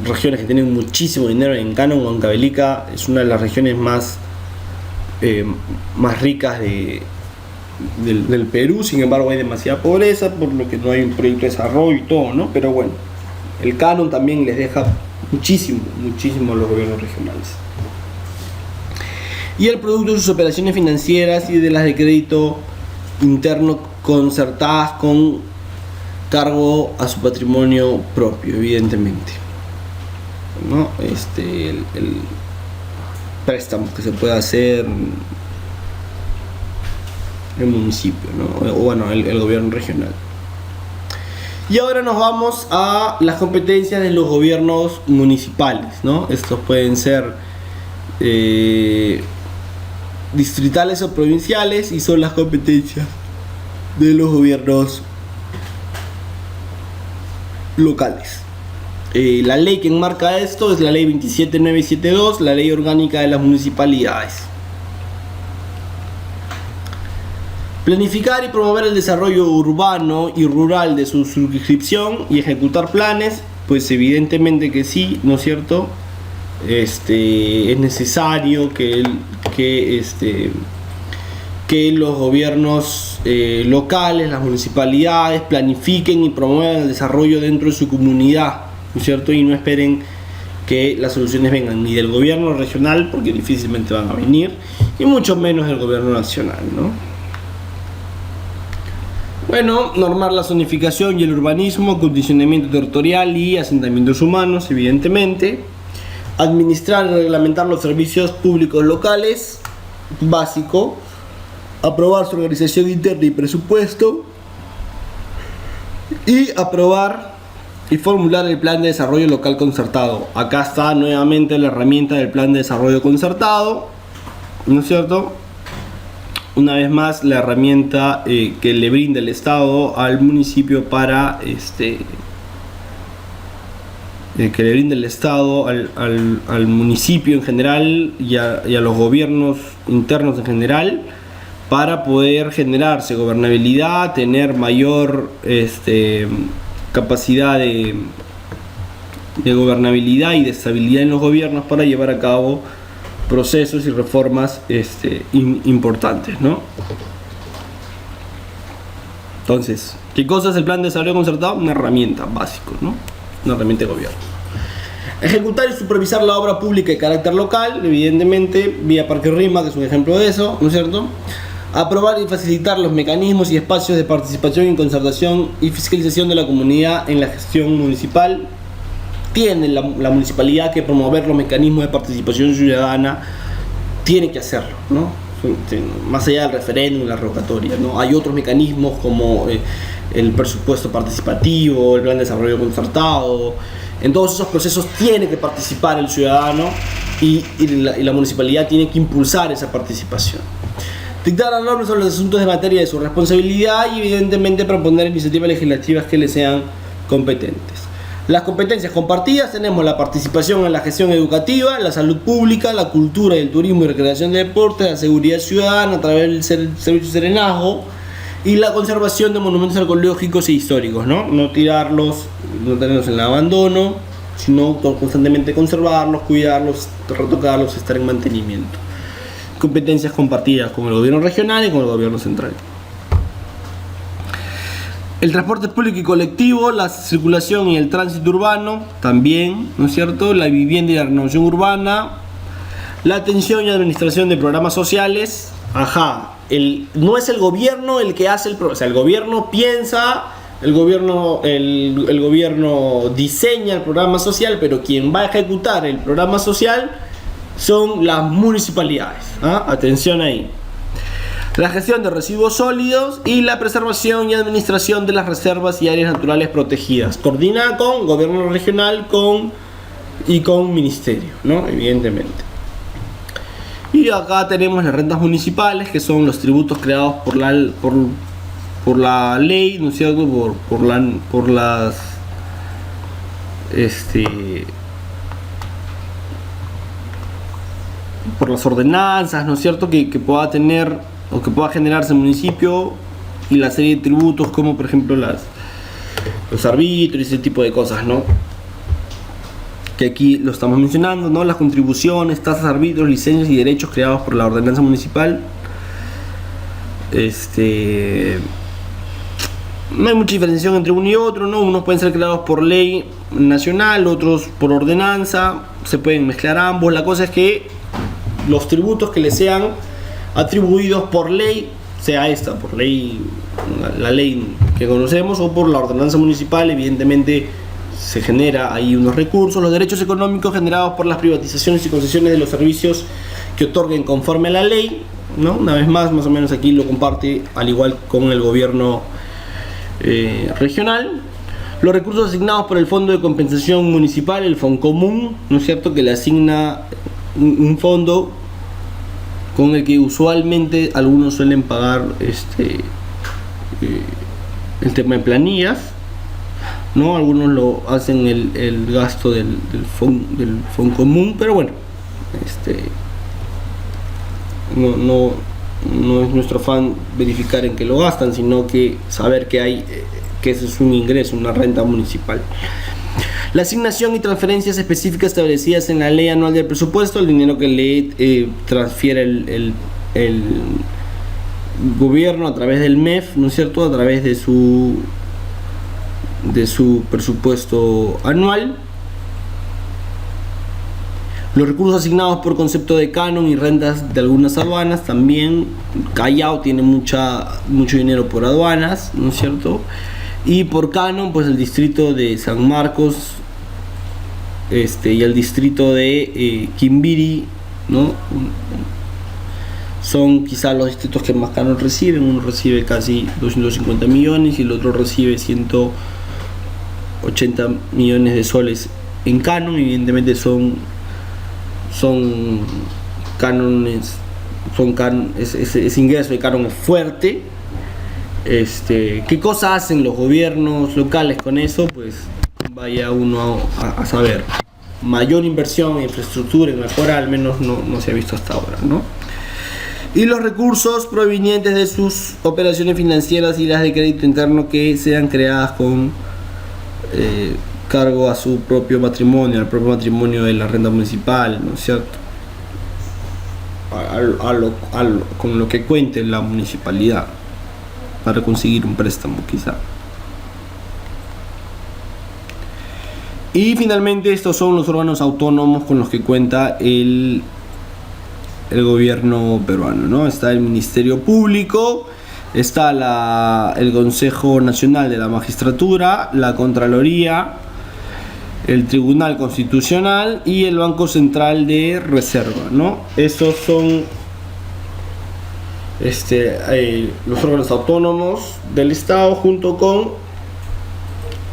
regiones que tienen muchísimo dinero en canon. Huancavelica es una de las regiones más ricas del Perú, sin embargo hay demasiada pobreza, por lo que no hay un proyecto de desarrollo y todo, ¿no? Pero bueno, el canon también les deja muchísimo a los gobiernos regionales. Y el producto de sus operaciones financieras y de las de crédito interno concertadas con cargo a su patrimonio propio, evidentemente, ¿no? El préstamo que se puede hacer el municipio, ¿no? O bueno, el gobierno regional. Y ahora nos vamos a las competencias de los gobiernos municipales, ¿no? Estos pueden ser distritales o provinciales y son las competencias de los gobiernos locales. La ley que enmarca esto es la ley 27972, la ley orgánica de las municipalidades. Planificar y promover el desarrollo urbano y rural de su circunscripción y ejecutar planes, pues evidentemente que sí, ¿no es cierto? Es necesario que los gobiernos locales, las municipalidades, planifiquen y promuevan el desarrollo dentro de su comunidad, ¿no es cierto? Y no esperen que las soluciones vengan ni del gobierno regional, porque difícilmente van a venir, y mucho menos del gobierno nacional, ¿no? Bueno, normar la zonificación y el urbanismo, condicionamiento territorial y asentamientos humanos, evidentemente. Administrar y reglamentar los servicios públicos locales, básico. Aprobar su organización interna y presupuesto. Y aprobar y formular el plan de desarrollo local concertado. Acá está nuevamente la herramienta del plan de desarrollo concertado, ¿no es cierto? Una vez más, la herramienta que le brinda el Estado al municipio para que le brinda el Estado al municipio en general y a los gobiernos internos en general, para poder generarse gobernabilidad, tener mayor capacidad de gobernabilidad y de estabilidad en los gobiernos para llevar a cabo procesos y reformas importantes, ¿no? Entonces, ¿qué cosa es el plan de desarrollo concertado? Una herramienta básica, ¿no? Una herramienta de gobierno. Ejecutar y supervisar la obra pública de carácter local, evidentemente, vía Parque Rima, que es un ejemplo de eso, ¿no es cierto? Aprobar y facilitar los mecanismos y espacios de participación y concertación y fiscalización de la comunidad en la gestión municipal. Tiene la municipalidad que promover los mecanismos de participación ciudadana, tiene que hacerlo, ¿no? Más allá del referéndum y la revocatoria, ¿no? Hay otros mecanismos como el presupuesto participativo, el plan de desarrollo concertado. En todos esos procesos tiene que participar el ciudadano y la municipalidad tiene que impulsar esa participación. Dictar las normas sobre los asuntos de materia de su responsabilidad y evidentemente proponer iniciativas legislativas que le sean competentes. Las competencias compartidas tenemos la participación en la gestión educativa, la salud pública, la cultura y el turismo y recreación de deportes, la seguridad ciudadana a través del servicio de serenazgo y la conservación de monumentos arqueológicos e históricos, ¿no? No tirarlos, no tenerlos en el abandono, sino constantemente conservarlos, cuidarlos, retocarlos, estar en mantenimiento. Competencias compartidas con el gobierno regional y con el gobierno central. El transporte público y colectivo, la circulación y el tránsito urbano, también, ¿no es cierto? La vivienda y la renovación urbana, la atención y administración de programas sociales. No es el gobierno el que hace o sea, el gobierno piensa, el gobierno diseña el programa social, pero quien va a ejecutar el programa social son las municipalidades. Atención ahí. La gestión de residuos sólidos y la preservación y administración de las reservas y áreas naturales protegidas. Coordina con gobierno regional y con ministerio, ¿no? Evidentemente. Y acá tenemos las rentas municipales, que son los tributos creados por la ley, ¿no es cierto? Por las ordenanzas, ¿no es cierto? Que pueda tener o que pueda generarse el municipio, y la serie de tributos como por ejemplo los arbitrios y ese tipo de cosas, ¿no? Que aquí lo estamos mencionando, ¿no? Las contribuciones, tasas, arbitrios, licencias y derechos creados por la ordenanza municipal. No hay mucha diferenciación entre uno y otro, ¿no? Unos pueden ser creados por ley nacional, otros por ordenanza, se pueden mezclar ambos. La cosa es que los tributos que le sean atribuidos por ley, sea esta, por ley, la ley que conocemos, o por la ordenanza municipal, evidentemente se genera ahí unos recursos. Los derechos económicos generados por las privatizaciones y concesiones de los servicios que otorguen conforme a la ley, ¿no? Una vez más o menos aquí lo comparte al igual con el gobierno regional. Los recursos asignados por el Fondo de Compensación Municipal, el Foncomún, ¿no es cierto?, que le asigna un fondo con el que usualmente algunos suelen pagar el tema de planillas, ¿no? Algunos lo hacen el gasto del Foncomún, pero bueno, no es nuestro afán verificar en qué lo gastan, sino que saber que ese es un ingreso, una renta municipal. La asignación y transferencias específicas establecidas en la ley anual del presupuesto, el dinero que le transfiere el gobierno a través del MEF, ¿no es cierto?, a través de su presupuesto anual. Los recursos asignados por concepto de canon y rentas de algunas aduanas, también Callao tiene mucho dinero por aduanas, ¿no es cierto? Y por canon, pues el distrito de San Marcos y el distrito de Quimbiri, ¿no? Son quizás los distritos que más canon reciben. Uno recibe casi 250 millones y el otro recibe 180 millones de soles en canon. Evidentemente son cánones, ese ingreso de canon es fuerte. ¿Qué cosa hacen los gobiernos locales con eso? Pues vaya uno a saber. Mayor inversión en infraestructura, en mejora, al menos no se ha visto hasta ahora, ¿no? Y los recursos provenientes de sus operaciones financieras y las de crédito interno que sean creadas con cargo a su propio patrimonio, al propio patrimonio de la renta municipal, ¿no es cierto? Con lo que cuente la municipalidad para conseguir un préstamo quizá. Y finalmente estos son los órganos autónomos con los que cuenta el gobierno peruano, ¿no? Está el Ministerio Público, está el Consejo Nacional de la Magistratura, la Contraloría, el Tribunal Constitucional y el Banco Central de Reserva, ¿no? Estos son los órganos autónomos del Estado, junto con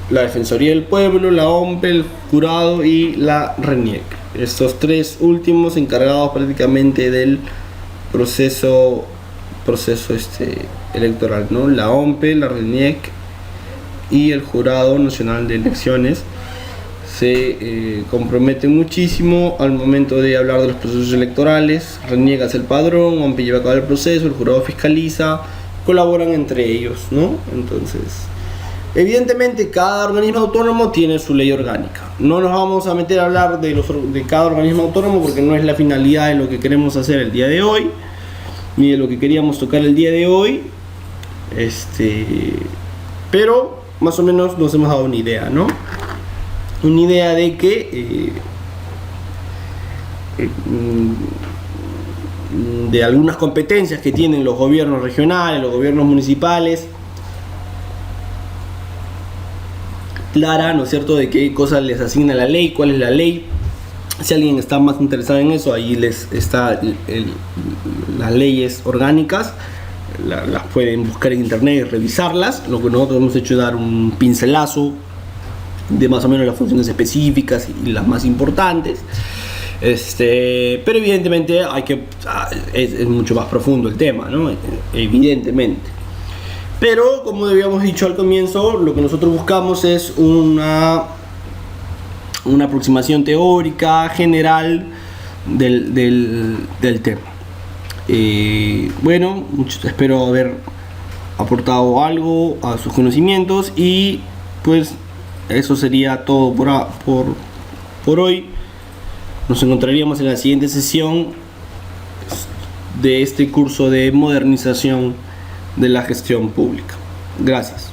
la Defensoría del Pueblo, la OMPE, el Jurado y la RENIEC. Estos tres últimos encargados prácticamente del proceso electoral, ¿no? La OMPE, la RENIEC y el Jurado Nacional de Elecciones se comprometen muchísimo al momento de hablar de los procesos electorales. RENIEC hace el padrón, OMPE lleva a cabo el proceso, el Jurado fiscaliza, colaboran entre ellos, ¿no? Entonces, evidentemente cada organismo autónomo tiene su ley orgánica. No nos vamos a meter a hablar de cada organismo autónomo porque no es la finalidad de lo que queremos hacer el día de hoy, ni de lo que queríamos tocar el día de hoy. Pero más o menos nos hemos dado una idea, ¿no? Una idea de que de algunas competencias que tienen los gobiernos regionales, los gobiernos municipales, clara, ¿no es cierto?, de qué cosas les asigna la ley, cuál es la ley. Si alguien está más interesado en eso, ahí les está las leyes orgánicas, las pueden buscar en internet y revisarlas. Lo que nosotros hemos hecho es dar un pincelazo de más o menos las funciones específicas y las más importantes. Pero evidentemente es mucho más profundo el tema, ¿no? Evidentemente. Pero como habíamos dicho al comienzo, lo que nosotros buscamos es una aproximación teórica general del tema. Bueno, espero haber aportado algo a sus conocimientos y pues eso sería todo por hoy. Nos encontraríamos en la siguiente sesión de este curso de modernización de la gestión pública. Gracias.